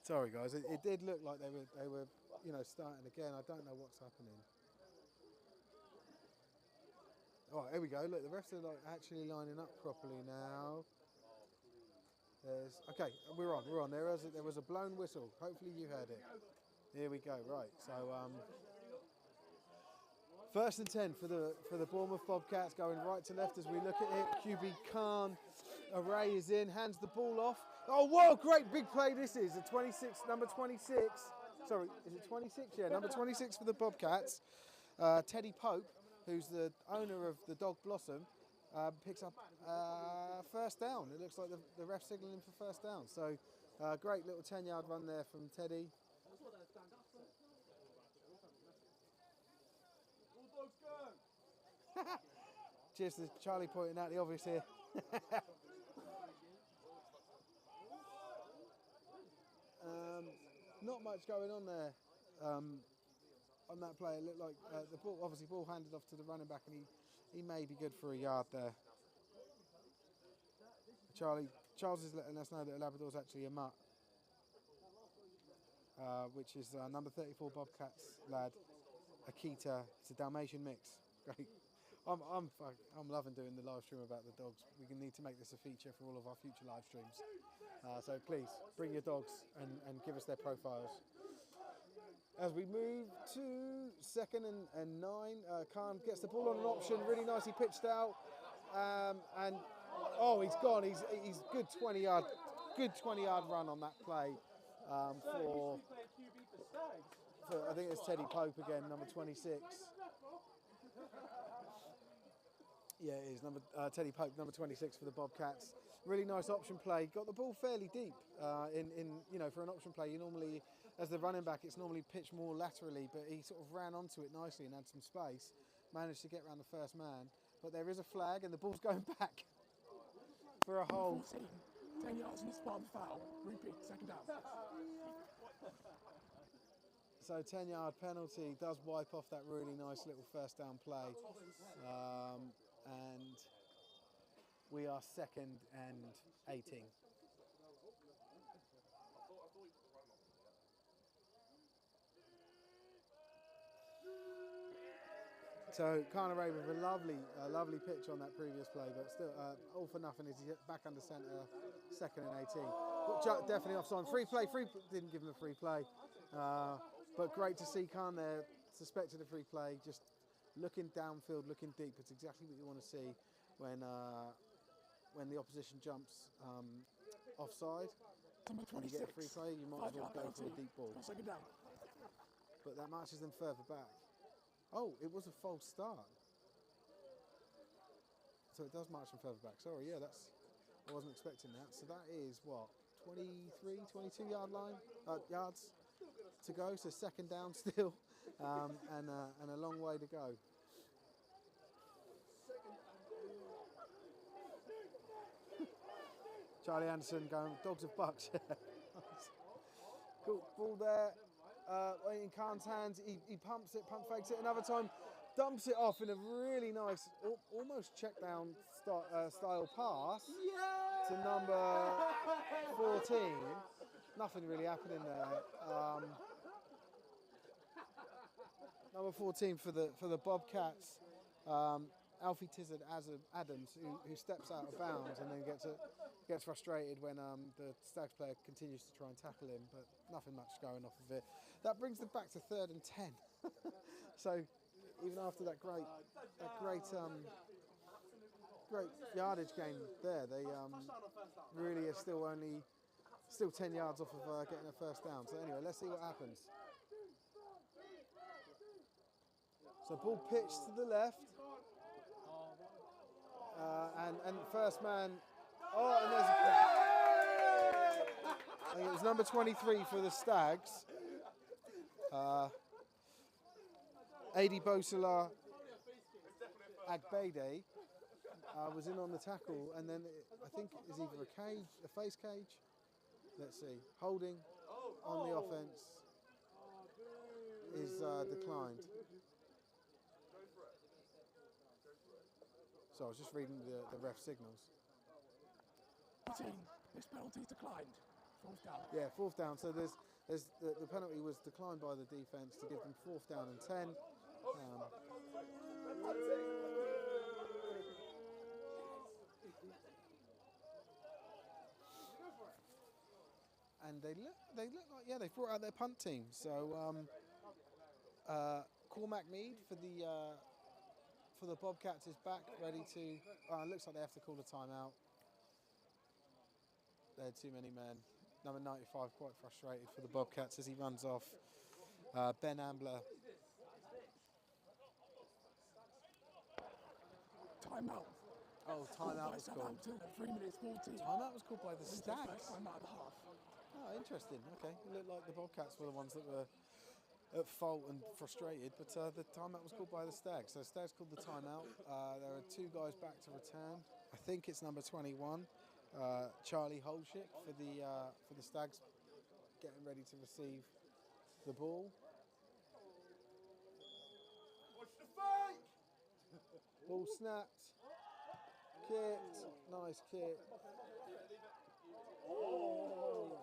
Sorry guys, it did look like they were, you know, starting again. I don't know what's happening. All right, here we go. Look, the refs are like actually lining up properly now. Okay, we're on. There was a blown whistle. Hopefully you heard it. Here we go. Right, so first and 10 for the Bournemouth Bobcats, going right to left as we look at it. QB Khan Array is in, hands the ball off. Oh, whoa, great big play this is. Number 26. Sorry, is it 26? Yeah, number 26 for the Bobcats. Teddy Pope, who's the owner of the dog Blossom, picks up first down. It looks like the ref signalling for first down. So great little 10-yard run there from Teddy. Cheers to Charlie pointing out the obvious here. Not much going on there on that play. It looked like the ball handed off to the running back, and he may be good for a yard there. Charles is letting us know that Labrador's actually a mutt, which is number 34 Bobcats lad, Akita. It's a Dalmatian mix. Great. I'm loving doing the live stream about the dogs. We need to make this a feature for all of our future live streams. So please bring your dogs and give us their profiles. As we move to 2nd and 9, Khan gets the ball on an option, really nicely pitched out, and oh, he's gone. He's good 20-yard run on that play for I think it's Teddy Pope again, number 26. Yeah, it is Teddy Pope, number 26 for the Bobcats. Really nice option play. Got the ball fairly deep. In you know, for an option play, you normally, as the running back, it's normally pitched more laterally, but he sort of ran onto it nicely and had some space. Managed to get around the first man, but there is a flag and the ball's going back for a hold. 14, 10 yards in the spot of the foul. Repeat, second down. So 10-yard penalty does wipe off that really nice little first down play. And we are 2nd and 18. So Carnaré with a lovely pitch on that previous play, but still all for nothing as he's back under centre, 2nd and 18. But definitely offside. Free play, didn't give him a free play. But great to see Khan there, suspected a free play, just looking downfield, looking deep. It's exactly what you want to see when the opposition jumps offside. When you get a free play, you might as well go for a deep ball. But that marches them further back. Oh, it was a false start. So it does march them further back. Sorry, yeah, I wasn't expecting that. So that is what, 23, 22 yards to go. So 2nd down still, and a long way to go. Charlie Anderson going, dogs of BUCS. Cool, ball there. In Khan's hands, he pump fakes it another time, dumps it off in a really nice, almost check down style pass to number 14. Nothing really happening there. Number 14 for the Bobcats, Alfie Tizard Adams, who steps out of bounds and then gets frustrated when the Stags player continues to try and tackle him, but nothing much going off of it. That brings them back to 3rd and 10. So even after that great yardage gain there, they really are still 10 yards off of getting a first down. So anyway, let's see what happens. So ball pitched to the left. And first man. Oh, and there's I think it was number 23 for the Stags. Adi Bosala Agbede was in on the tackle, and then I think it's either a face cage. Let's see. Holding on the offence is declined. So I was just reading the ref signals. This penalty is declined. Fourth down. Yeah, fourth down. So there's the penalty was declined by the defence to give them fourth down and 10. And they look like, yeah, they've brought out their punt team. So Cormac Mead for the Bobcats is back, ready to. It looks like they have to call a timeout. They had too many men. Number 95 quite frustrated for the Bobcats as he runs off. Ben Ambler. Timeout. Oh, timeout was called. 3 minutes 14. Timeout was called by the Stags. Timeout at the half. Oh, interesting. Okay, it looked like the Bobcats were the ones that were at fault and frustrated, but the timeout was called by the Stags. So Stags called the timeout. There are two guys back to return. I think it's number 21, Charlie Holship for the Stags, getting ready to receive the ball. Watch the fake! Ball snapped, kicked, nice kick. Oh.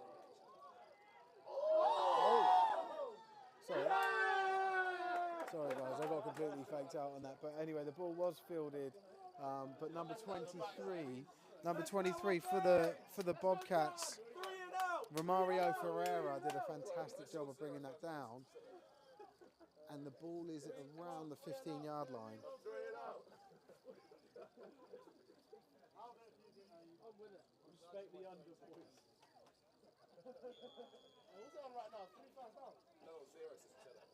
Sorry guys, I got completely faked out on that. But anyway, the ball was fielded, but number 23 for the Bobcats, Romario Ferreira did a fantastic job of bringing that down. And the ball is around the 15-yard line. Respect the under, boys. What's it on right now? 25 pounds? No, 0 since you said that.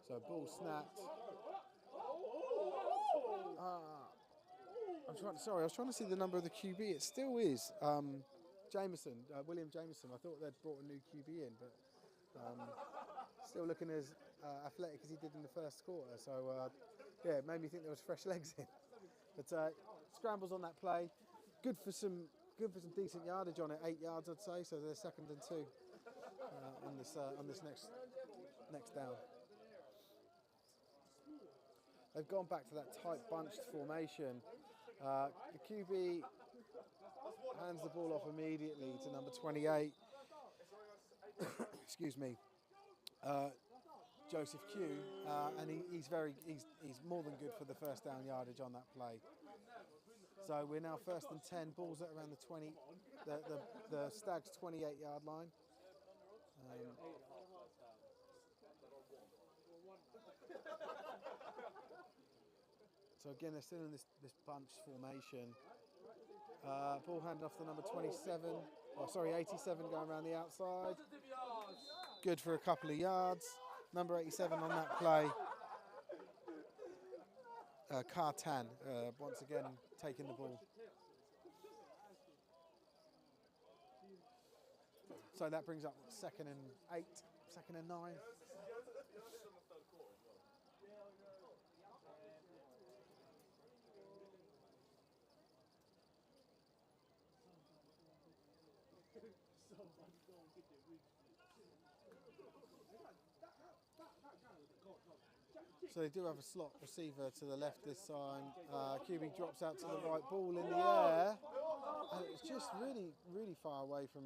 So ball snapped. I was trying to see the number of the QB. It still is Jameson, William Jameson. I thought they'd brought a new QB in, but still looking as athletic as he did in the first quarter. So yeah, it made me think there was fresh legs in. But scrambles on that play, good for some decent yardage on it, 8 yards I'd say. So they're 2nd and 2 on this next down. They've gone back to that tight bunched formation. The QB hands the ball off immediately to number 28. Excuse me, Joseph Q, and he's more than good for the first down yardage on that play. So we're now 1st and 10. Balls at around the 20, the Stags 28-yard line. So again, they're still in this bunch formation. Ball handed off to number 87. 87 going around the outside. Good for a couple of yards. Number 87 on that play. Cartan once again taking the ball. So that brings up 2nd and 8, 2nd and 9. So they do have a slot receiver to the left this time. QB drops out to the right, ball in the air. And it's just really, really far away from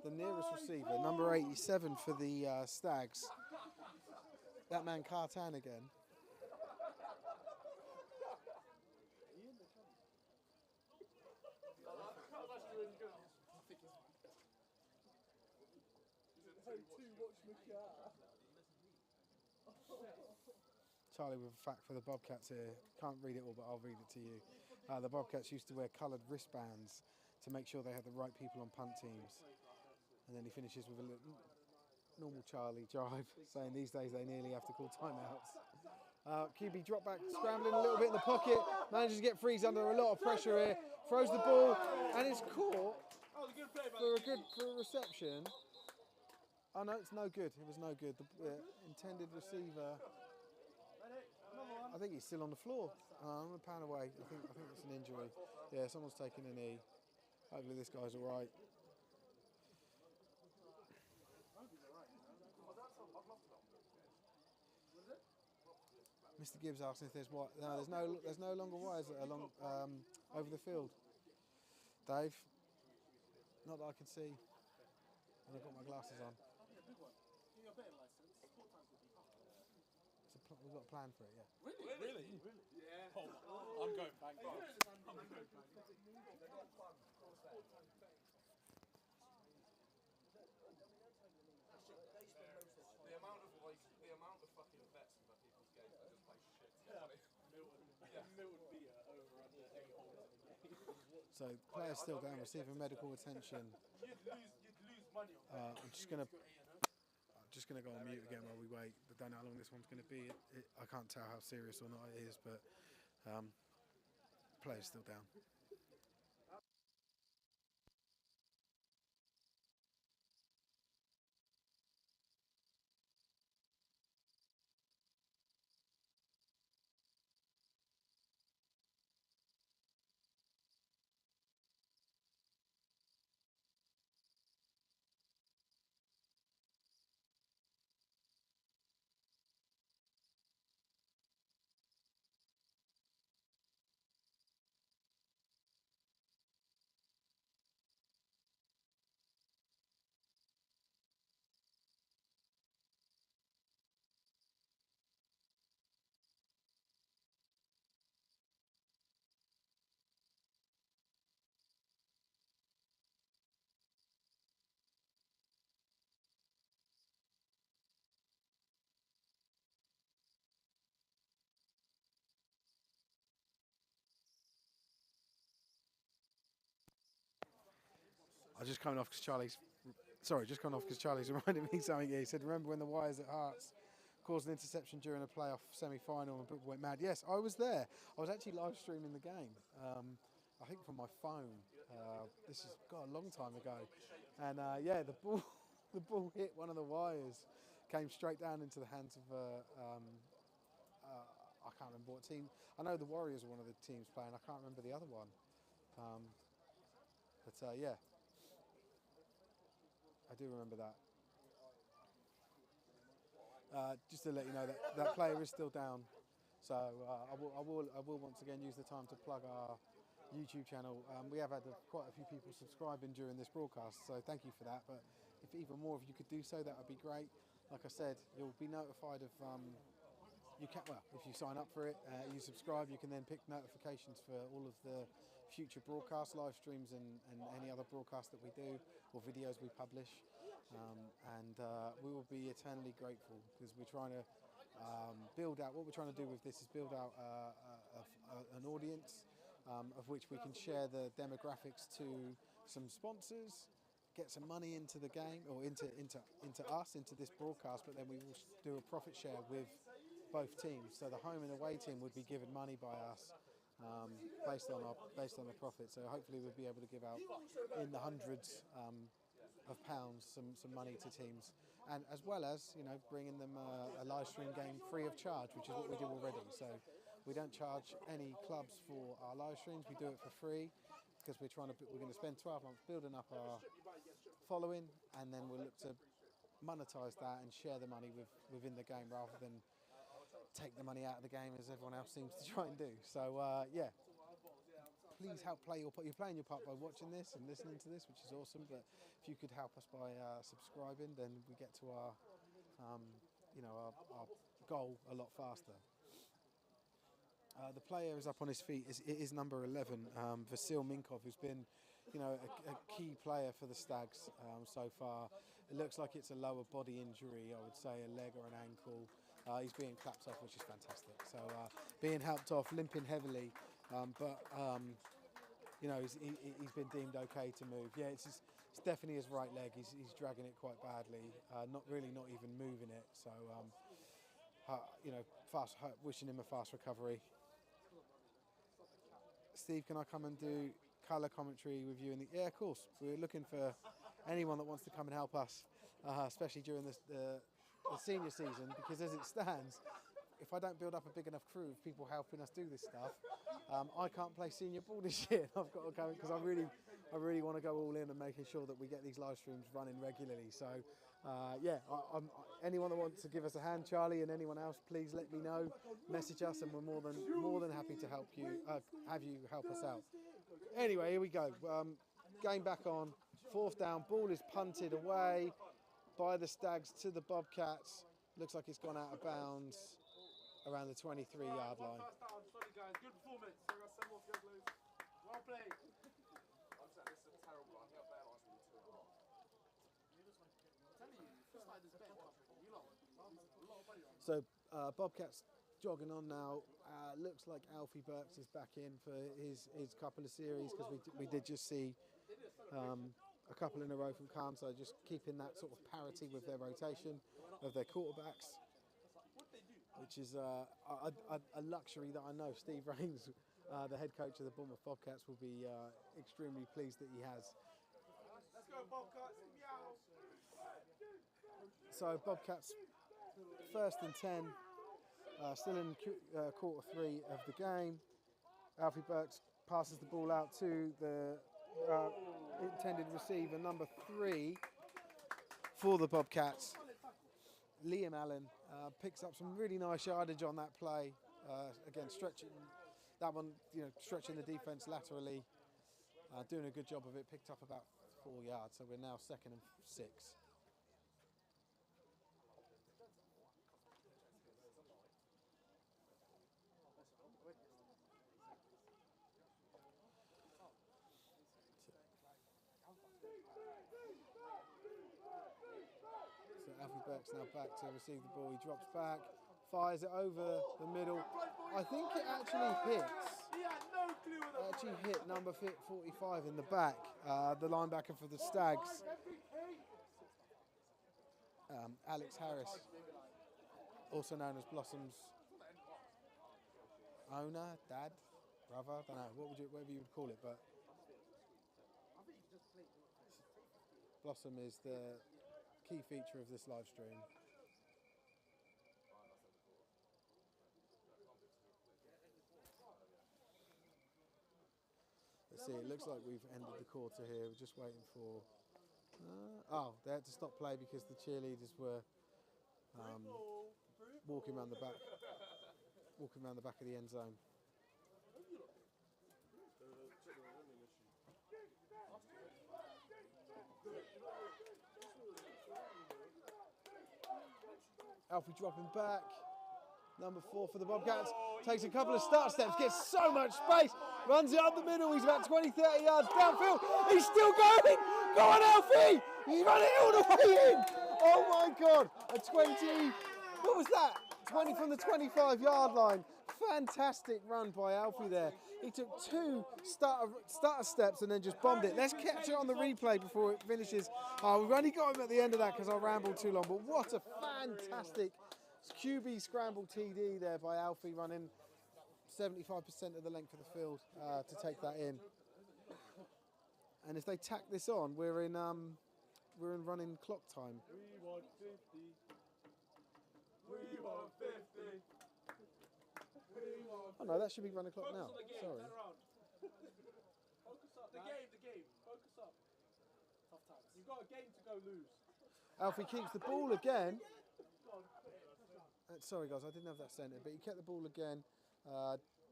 the nearest receiver, number 87 for the Stags. That man Cartan again. Charlie with a fact for the Bobcats here. Can't read it all, but I'll read it to you. The Bobcats used to wear coloured wristbands to make sure they had the right people on punt teams. And then he finishes with a normal Charlie drive, saying these days they nearly have to call timeouts. QB drop back, scrambling a little bit in the pocket, manages to get Freeze under a lot of pressure here, throws the ball, and it's caught for a reception. Oh no, it's no good. It was no good. The intended receiver, I think he's still on the floor. I'm a pound away. I think it's an injury. Yeah, someone's taking a knee. Hopefully this guy's all right. Mr. Gibbs asking if there's what? No, there's no longer wires along over the field. Dave, not that I can see. And I've got my glasses on. We've got a plan for it, yeah. Really? Yeah. Oh, I'm going back. The amount of fucking bets for people's games that just play shit. Milton beer over under 8 holes. So players still down, receiving medical attention. You'd lose money on that. I'm just gonna go on mute again while we wait. I don't know how long this one's gonna be. I can't tell how serious or not it is, but players still down. I just coming off because Charlie's reminded me something here. He said, remember when the wires at Hearts caused an interception during a playoff semi-final and people went mad? Yes, I was there. I was actually live streaming the game. I think from my phone. This is a long time ago. And yeah, the ball hit one of the wires, came straight down into the hands of I can't remember what team. I know the Warriors were one of the teams playing. I can't remember the other one. But yeah, I do remember that. Just to let you know that player is still down. So I will once again use the time to plug our YouTube channel. We have had quite a few people subscribing during this broadcast, so thank you for that. But if even more of you could do so, that would be great. Like I said, you'll be notified of. If you sign up for it, you subscribe, you can then pick notifications for all of the future broadcasts, live streams and any other broadcasts that we do or videos we publish. And we will be eternally grateful because we're trying to build out, what we're trying to do with this is build out an audience of which we can share the demographics to some sponsors, get some money into the game or into us, into this broadcast, but then we will do a profit share with both teams. So the home and away team would be given money by us based on the profit. So hopefully we'll be able to give out in the hundreds of pounds some money to teams, and as well as bringing them a live stream game free of charge, which is what we do already. So we don't charge any clubs for our live streams. We do it for free because we're going to spend 12 months building up our following, and then we'll look to monetize that and share the money within the game rather than take the money out of the game as everyone else seems to try and do. So yeah, please help play your part. You're playing your part by watching this and listening to this, which is awesome. But if you could help us by subscribing, then we get to our goal a lot faster. The player is up on his feet. It is number 11, Vasil Minkov, who's been, a key player for the Stags so far. It looks like it's a lower body injury, I would say, a leg or an ankle. He's being clapped off, which is fantastic. So being helped off, limping heavily, but you know, he's been deemed okay to move. Yeah, it's definitely his right leg. He's dragging it quite badly. Not even moving it. So, you know, wishing him a fast recovery. Steve, can I come and do colour commentary with you? Yeah, of course. We're looking for anyone that wants to come and help us, especially during the senior season, because as it stands, if I don't build up a big enough crew of people helping us do this stuff, I can't play senior ball this year. I've got to go because I really want to go all in and making sure that we get these live streams running regularly. So, yeah, anyone that wants to give us a hand, Charlie, and anyone else, please let me know. Message us, and we're more than happy to help you, have you help us out. Anyway, here we go. Game back on. 4th down. Ball is punted away by the Stags to the Bobcats. Looks like it's gone out of bounds around the 23-yard line. Good performance. Well played. I'm saying this is terrible. I think I last week 2.5. I'm telling you, it's like this bet. You lot, a lot of money on. So Bobcats jogging on now. Looks like Alfie BUCS is back in for his couple of series, because we did just see a couple in a row from Khan, so just keeping that sort of parity with their rotation of their quarterbacks, which is a luxury that I know Steve Rains, the head coach of the Bournemouth Bobcats, will be extremely pleased that he has. Let's go, Bobcats. Meow. So Bobcats 1st and 10, still in quarter 3 of the game. Alfie BUCS passes the ball out to the intended receiver, number 3 for the Bobcats. Liam Allen picks up some really nice yardage on that play. Again, stretching that one, you know, stretching the defense laterally, doing a good job of it. Picked up about 4 yards, so we're now 2nd and 6. So Alfie BUCS now back to receive the ball. He drops back, fires it over the middle. I think it actually hits. He had no clue with It actually hit number 45 in the back, the linebacker for the Stags, Alex Harris, also known as Blossom's owner, dad, brother. I don't know whatever you would call it, but Blossom is the key feature of this live stream. Let's see, it looks like we've ended the quarter here. We're just waiting for... they had to stop play because the cheerleaders were walking around the back of the end zone. Alfie dropping back. Number 4 for the Bobcats. Takes a couple of start steps, gets so much space. Runs it up the middle. He's about 20, 30 yards downfield. He's still going. Go on, Alfie. He's running all the way in. Oh, my God. A 20. What was that? 20 from the 25-yard line. Fantastic run by Alfie there. He took 2 starter steps and then just bombed it. Let's catch it on the replay before it finishes. We've only got him at the end of that because I rambled too long, but what a fantastic QB scramble TD there by Alfie, running 75% of the length of the field to take that in. And if they tack this on, we're in running clock time. We want 50. We want 50. Oh no, that should be running clock now. Sorry. Focus up. The game. Focus up. Tough times. You've got a game to go lose. Alfie keeps the ball again. Sorry guys, I didn't have that centre, but he kept the ball again.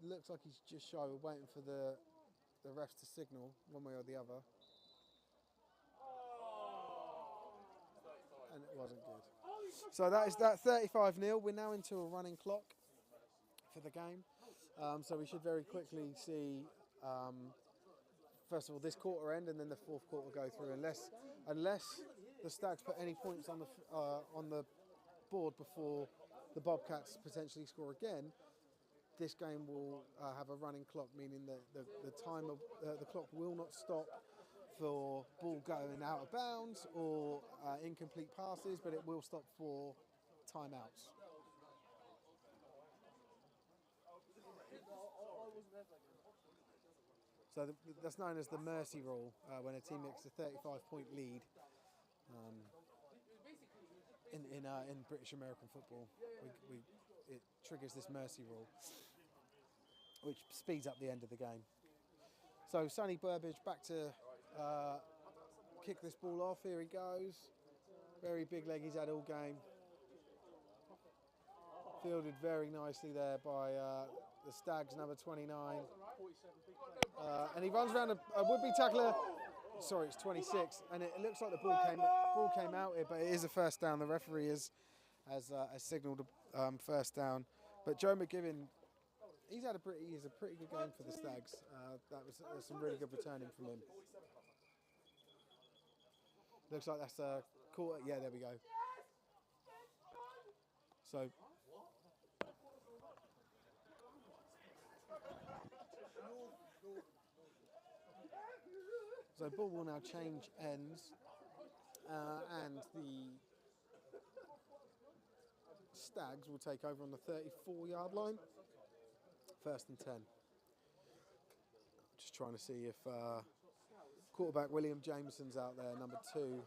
Looks like he's just shy. We're waiting for the refs to signal one way or the other. And it wasn't good. So that is that 35-0. We're now into a running clock for the game. So we should very quickly see, first of all, this quarter end and then the 4th quarter go through, unless the Stags put any points on the board before the Bobcats potentially score again. this game will have a running clock, meaning that the time of the clock will not stop for ball going out of bounds or incomplete passes, but it will stop for timeouts. So that's known as the mercy rule when a team makes a 35-point lead. In British American football, it triggers this mercy rule, which speeds up the end of the game. So Sonny Burbage back to kick this ball off. Here he goes. Very big leg he's had all game. Fielded very nicely there by the Stags, number 29. And he runs around a would-be tackler. Sorry, it's 26, and it looks like the ball came out here, but it is a first down. The referee has signalled a first down. But Joe McGivern, he's a pretty good game for the Stags. That was some really good returning from him. Looks like that's a quarter. Yeah, there we go. So ball will now change ends, and the Stags will take over on the 34-yard line. First and 10. Just trying to see if quarterback William Jameson's out there, number 2.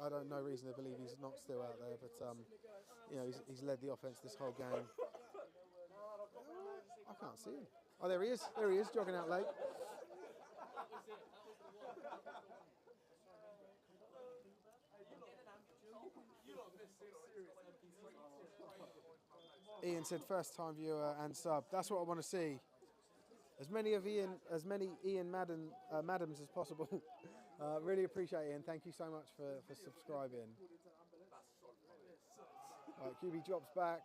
I don't know reason to believe he's not still out there, but he's led the offense this whole game. I can't see him. Oh, there he is. There he is, jogging out late. Ian said first time viewer and sub. That's what I want to see. As many Ian Madams as possible. Really appreciate it, Ian. Thank you so much for subscribing. Right, QB drops back,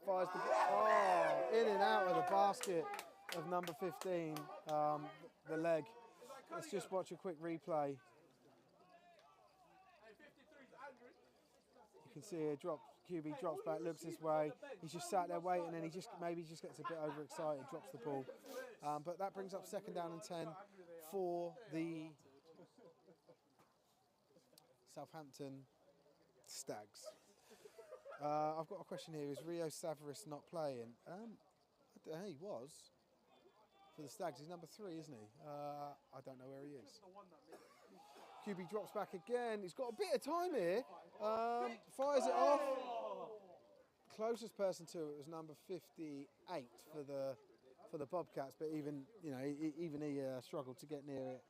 fires the in and out of the basket of number 15. The leg. Let's just watch a quick replay. You can see here, QB drops back, looks this way. He's just sat there waiting, and he just gets a bit overexcited, drops the ball. But that brings up second down and 10 for the Southampton Stags. I've got a question here. Is Rio Savaris not playing? He was. For the Stags, he's number 3, isn't he? I don't know where he is. QB drops back again. He's got a bit of time here. Fires it off. Closest person to it was number 58 for the Bobcats, but even he struggled to get near it.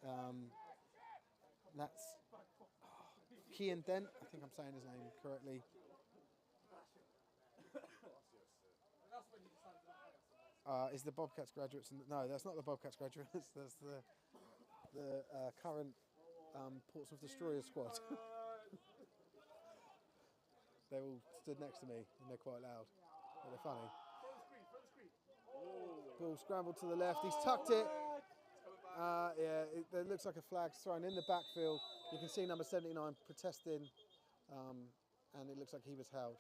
That's Kian Dent. I think I'm saying his name correctly. Is the Bobcats graduates? No, that's not the Bobcats graduates. That's the current Portsmouth Destroyers squad. They all stood next to me and they're quite loud, but they're funny. Ball scrambled to the left. He's tucked it. It looks like a flag's thrown in the backfield. You can see number 79 protesting, and it looks like he was held.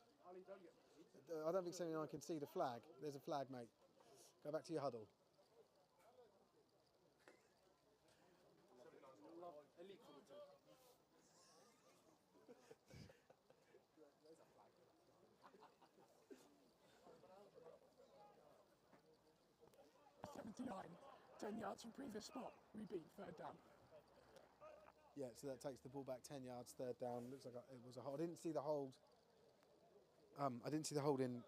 I don't think 79 can see the flag. There's a flag, mate. Go back to your huddle. .79, 10 yards from previous spot. We beat third down. Yeah, so that takes the ball back 10 yards, third down. Looks like it was a hold. I didn't see the hold. I didn't see the hold in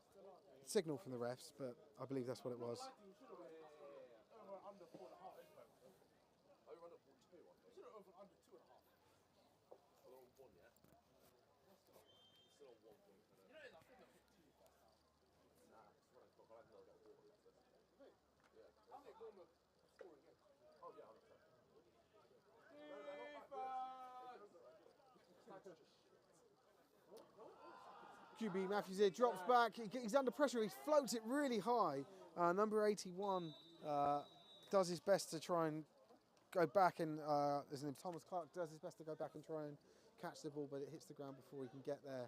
signal from the refs, but I believe that's what it was. QB Matthews here drops back. He's under pressure. He floats it really high. Number 81 does his best to try and go back, and his name Thomas Clark does his best to go back and try and catch the ball, but it hits the ground before he can get there.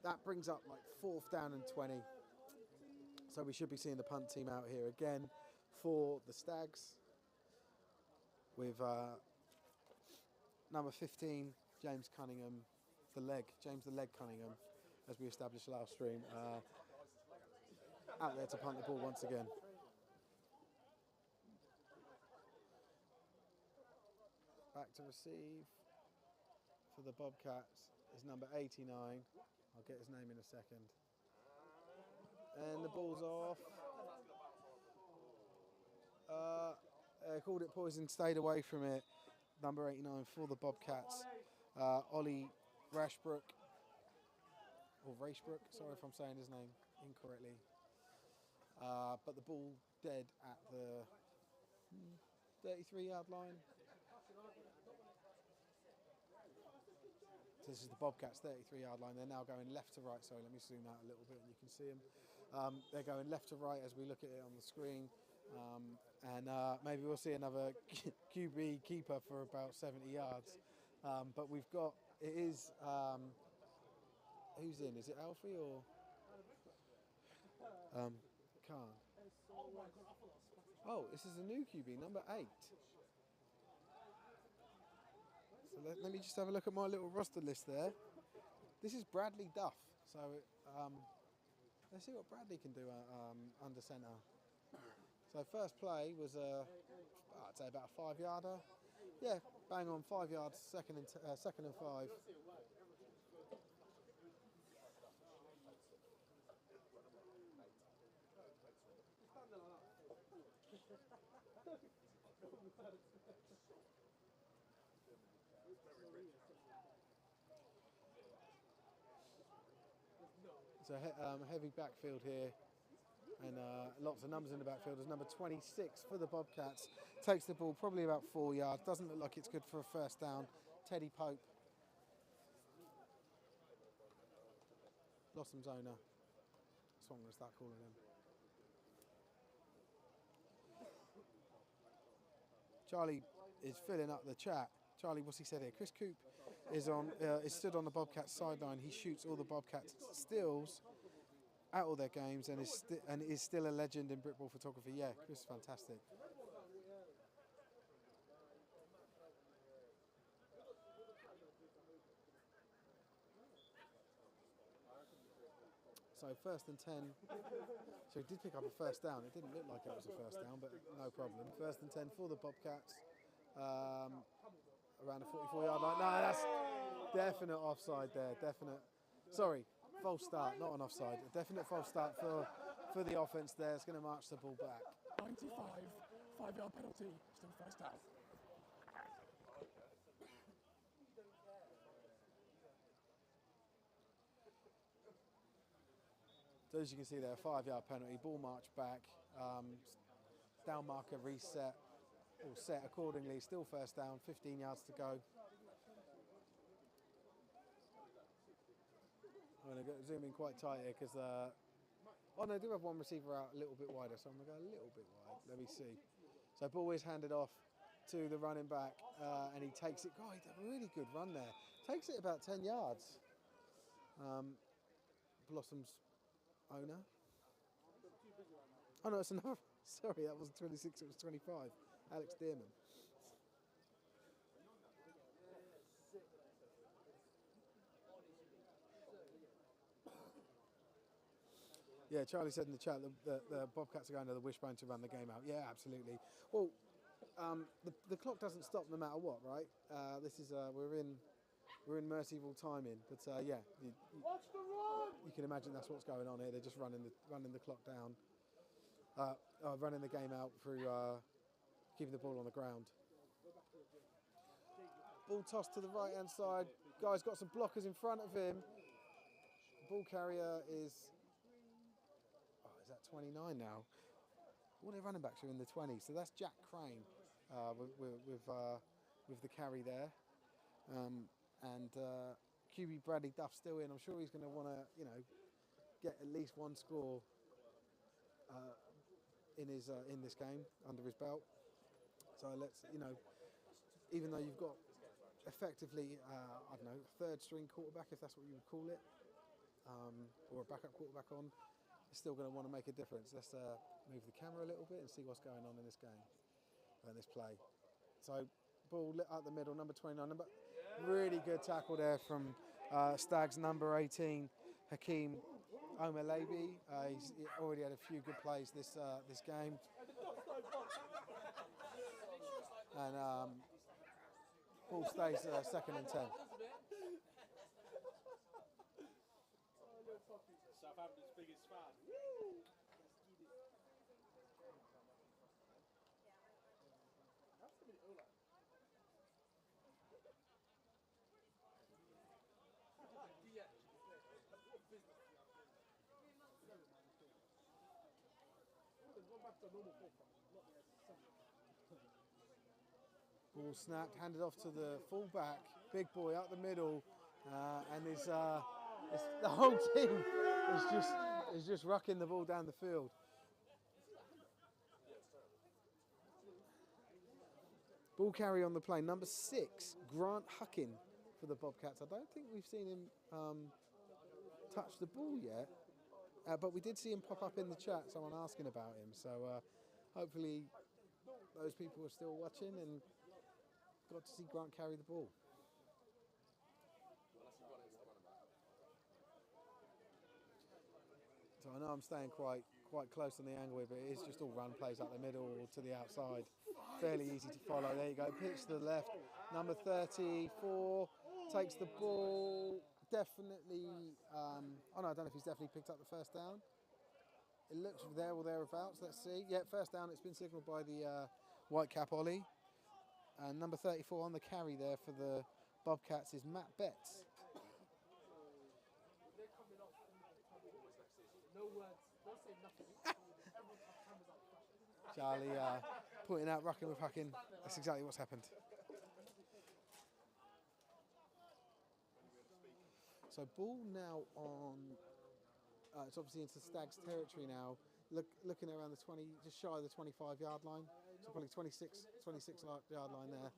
That brings up like 4th down and 20. So So we should be seeing the punt team out here again for the Stags with number 15, James Cunningham, James the Leg Cunningham, as we established last stream, out there to punt the ball once again. Back to receive for the Bobcats is number 89. I'll get his name in a second. And the ball's off. Called it poison, stayed away from it. Number 89 for the Bobcats. Ollie Rashbrook. Or Rashbrook, sorry if I'm saying his name incorrectly. But the ball dead at the 33-yard line. So this is the Bobcats 33-yard line. They're now going left to right. Sorry, let me zoom out a little bit and you can see them. They're going left to right as we look at it on the screen. And maybe we'll see another QB keeper for about 70 yards. But we've got, it is, who's in? Is it Alfie or Khan? Oh, this is a new QB, number 8. So let me just have a look at my little roster list there. This is Bradley Duff. So let's see what Bradley can do under centre. So first play was I'd say about a 5-yarder. Yeah, bang on 5 yards. Second and 5. It's a heavy backfield here, and lots of numbers in the backfield. There's number 26 for the Bobcats. Takes the ball probably about 4 yards. Doesn't look like it's good for a first down. Teddy Pope. Blossom's owner. That's what I'm going to start calling him. Charlie is filling up the chat. Charlie, what's he said here? Chris Coop is stood on the Bobcats sideline. He shoots all the Bobcats stills at all their games and is still a legend in Britball photography. Yeah, Chris is fantastic. So 1st and 10. So he did pick up a first down. It didn't look like it was a first down, but no problem. 1st and 10 for the Bobcats. Around the 44-yard line. No, that's definite offside there. Definite. Sorry, false start, not an offside. A definite false start for the offense there. It's going to march the ball back. 95, 5-yard penalty, still first down. So as you can see there, 5-yard penalty, ball march back, down marker reset, all set accordingly, still first down, 15 yards to go. I'm going to zoom in quite tight here because, oh no, I do have one receiver out a little bit wider, so I'm going to go a little bit wide. Let me see. So ball is handed off to the running back and he takes it. God, he did a really good run there. Takes it about 10 yards. Blossom's owner. Oh no, it's another. Sorry, that wasn't 26, it was 25. Alex Dearman. Yeah, Charlie said in the chat that the Bobcats are going to the wishbone to run the game out. Yeah, absolutely. Well, the clock doesn't stop no matter what, right? This is we're in merciful timing, but yeah, you can imagine that's what's going on here. They're just running the clock down, running the game out through keeping the ball on the ground. Ball tossed to the right hand side. Guy's got some blockers in front of him. Ball carrier is. Is that 29 now? All their running backs are in the 20s, so that's Jack Crane with the carry there, and QB Bradley Duff still in. I'm sure he's going to want to, get at least one score in this game under his belt. So let's, even though you've got effectively, I don't know, a third string quarterback, if that's what you would call it, or a backup quarterback on. is still going to want to make a difference. Let's move the camera a little bit and see what's going on in this game, in this play. So, ball lit up the middle, number 29. Really good tackle there from Stags number 18, Hakeem Omelebi. He's already had a few good plays this game. And ball stays 2nd and 10. Southampton's biggest fan. Ball snapped, handed off to the fullback, big boy up the middle, and the whole team is just rucking the ball down the field. Ball carry on the play, number 6, Grant Huckin for the Bobcats. I don't think we've seen him touch the ball yet, but we did see him pop up in the chat, someone asking about him. So hopefully those people are still watching and got to see Grant carry the ball. So I know I'm staying quite close on the angle here, but it is just all run plays up the middle or to the outside. Fairly easy to follow. There you go, pitch to the left. Number 34 takes the ball. Definitely, oh no, I don't know if he's definitely picked up the first down. It looks there or thereabouts, let's see. Yeah, first down, it's been signalled by the white cap Ollie. And number 34 on the carry there for the Bobcats is Matt Betts. Charlie pointing out rucking with Huckin. That's exactly what's happened. So ball now on, it's obviously into Stags territory now. Looking around the 20, just shy of the 25-yard line. So probably 26-yard line there.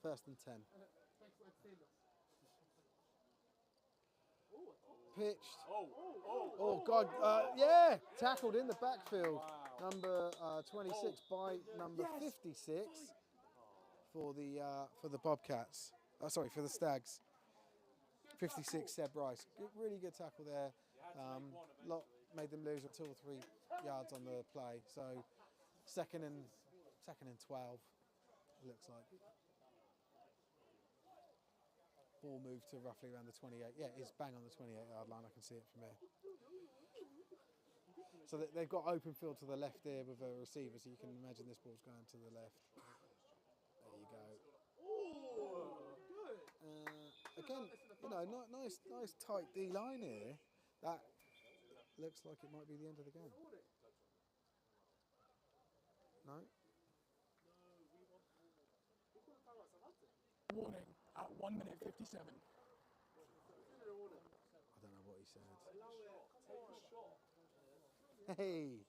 1st and 10. Pitched. Oh God! Yeah, tackled in the backfield. Wow. Number 26 by number 56 for the Bobcats. Sorry, for the Stags. 56, Seb Rice. Really good tackle there. Made them lose 2 or 3 yards on the play. So second and 12. It looks like. Ball moved to roughly around the 28. Yeah, it's bang on the 28-yard line. I can see it from here. So they've got open field to the left there with a receiver, so you can imagine this ball's going to the left. There you go. Again, you know, nice tight D line here. That looks like it might be the end of the game. No? Warning at 1 minute 57. I don't know what he said. Hey!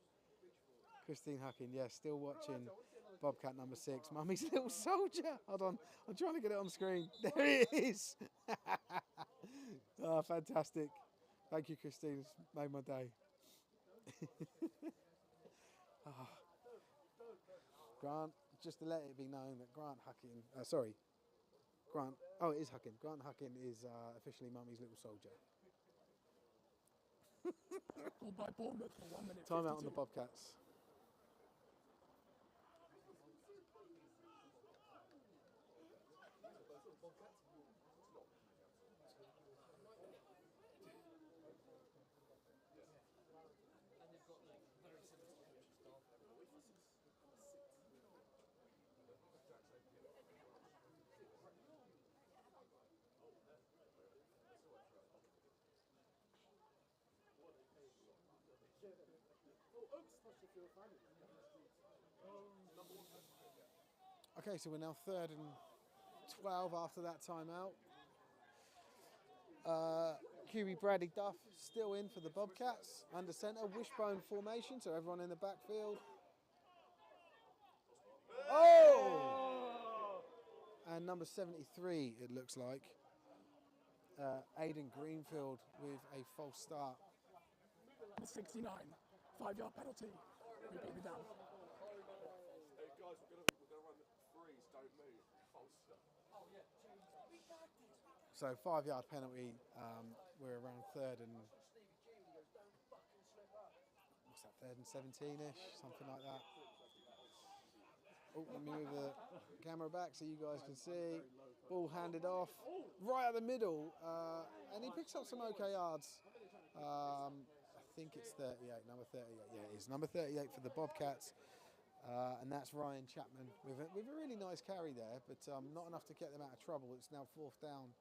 Christine Huckin, yes, still watching Bobcat number 6. Mummy's little soldier. Hold on, I'm trying to get it on screen. There it is. Oh, fantastic. Thank you, Christine. It's made my day. Oh. Grant, just to let it be known that Grant Huckin, it is Huckin. Grant Huckin is officially Mummy's little soldier. Called by Bournemouth for 1 minute. Time out on the Bobcats. Okay, so we're now 3rd and 12 after that timeout. QB Bradley Duff still in for the Bobcats. Under centre, wishbone formation, so everyone in the backfield. Oh! And number 73, it looks like. Aidan Greenfield with a false start. 69. 5-yard penalty. We beat me down. Hey guys, we're gonna run freeze, don't move. So 5-yard penalty. We're around third and what's that? Third and 17-ish, something like that. Oh, let me move the camera back so you guys can see. Ball handed off right at the middle, and he picks up some okay yards. I think it's 38, number 38. Yeah, it is number 38 for the Bobcats, and that's Ryan Chapman with a really nice carry there, but not enough to get them out of trouble. It's now 4th down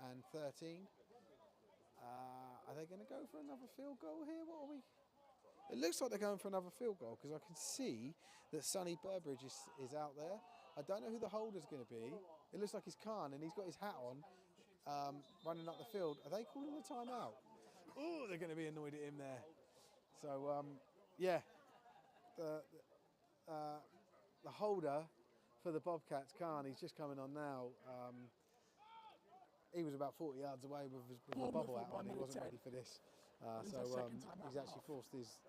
and 13. Are they going to go for another field goal here? What are we? It looks like they're going for another field goal because I can see that Sonny Burbridge is out there. I don't know who the holder's going to be. It looks like he's Khan and he's got his hat on, running up the field. Are they calling a timeout? Oh, they're going to be annoyed at him there. So, yeah, the holder for the Bobcats, Khan, he's just coming on now. He was about 40 yards away with a bubble hat on. He wasn't ready for this. So he's actually forced his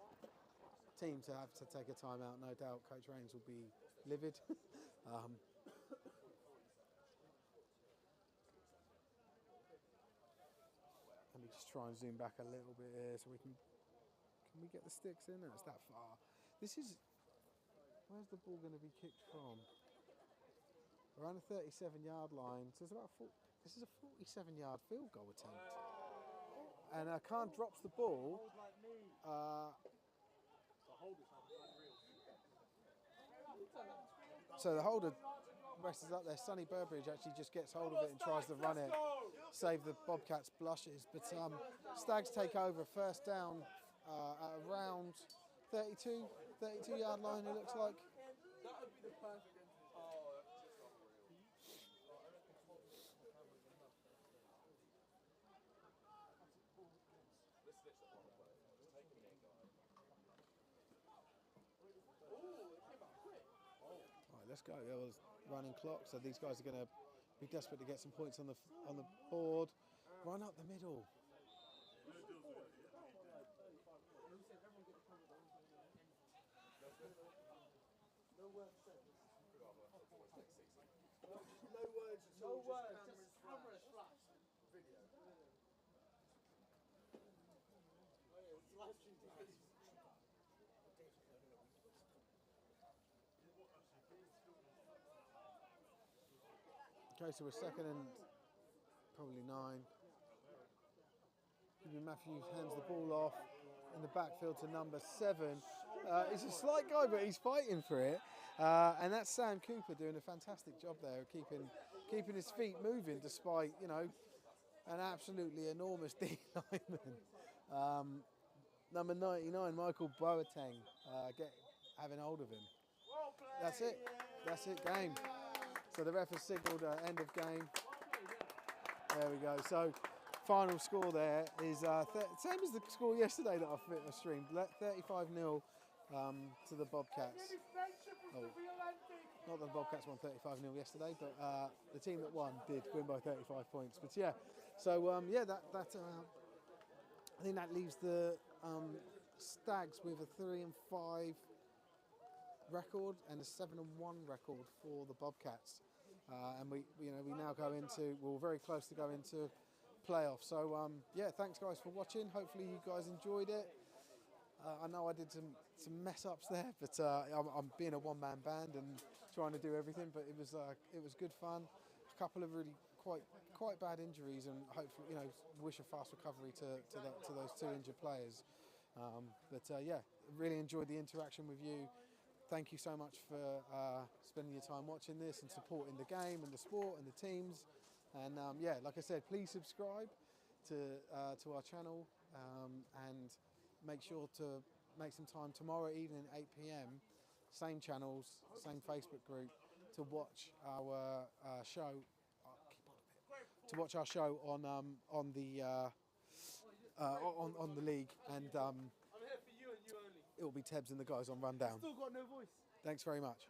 team to have to take a timeout. No doubt Coach Rains will be livid. Let me just try and zoom back a little bit here so we can we get the sticks in? No, it's that far. This is, where's the ball going to be kicked from? Around the 37-yard line. So it's about this is a 47-yard field goal attempt. And Khan drops the ball. So the holder rests up there. Sonny Burbridge actually just gets hold of it and tries to run it, save the Bobcats blushes. But Stags take over, 1st down at around 32-yard line, it looks like. Let's go. There was running clock, so these guys are going to be desperate to get some points on the board. Run up the middle. No words, just cameras flash. Video. Okay, so we're 2nd and probably 9. Matthews hands the ball off in the backfield to number 7. He's a slight guy, but he's fighting for it. And that's Sam Cooper doing a fantastic job there, keeping his feet moving despite, you know, an absolutely enormous D lineman. Number 99, Michael Boateng, having hold of him. That's it. That's it, game. So the ref has signalled end of game. There we go. So final score there is same as the score yesterday that I streamed. 35-0 to the Bobcats. Oh, not that the Bobcats won 35-0 yesterday, but the team that won did win by 35 points. But yeah, so yeah, I think that leaves the Stags with a 3-5 record and a 7-1 record for the Bobcats, and we now go into, we're very close to go into playoffs. So yeah, thanks guys for watching. Hopefully you guys enjoyed it. I know I did some mess ups there, but I'm being a one-man band and trying to do everything. But it was good fun. A couple of really quite bad injuries, and hopefully wish a fast recovery to those 2 injured players. But yeah, really enjoyed the interaction with you. Thank you so much for spending your time watching this and supporting the game and the sport and the teams. And yeah, like I said, please subscribe to our channel and make sure to make some time tomorrow evening at 8 p.m. Same channels, same Facebook group to watch our show. To watch our show on the league, and I'm here for you and you only. it will be Tebs and the guys on Rundown. Still got no voice. Thanks very much.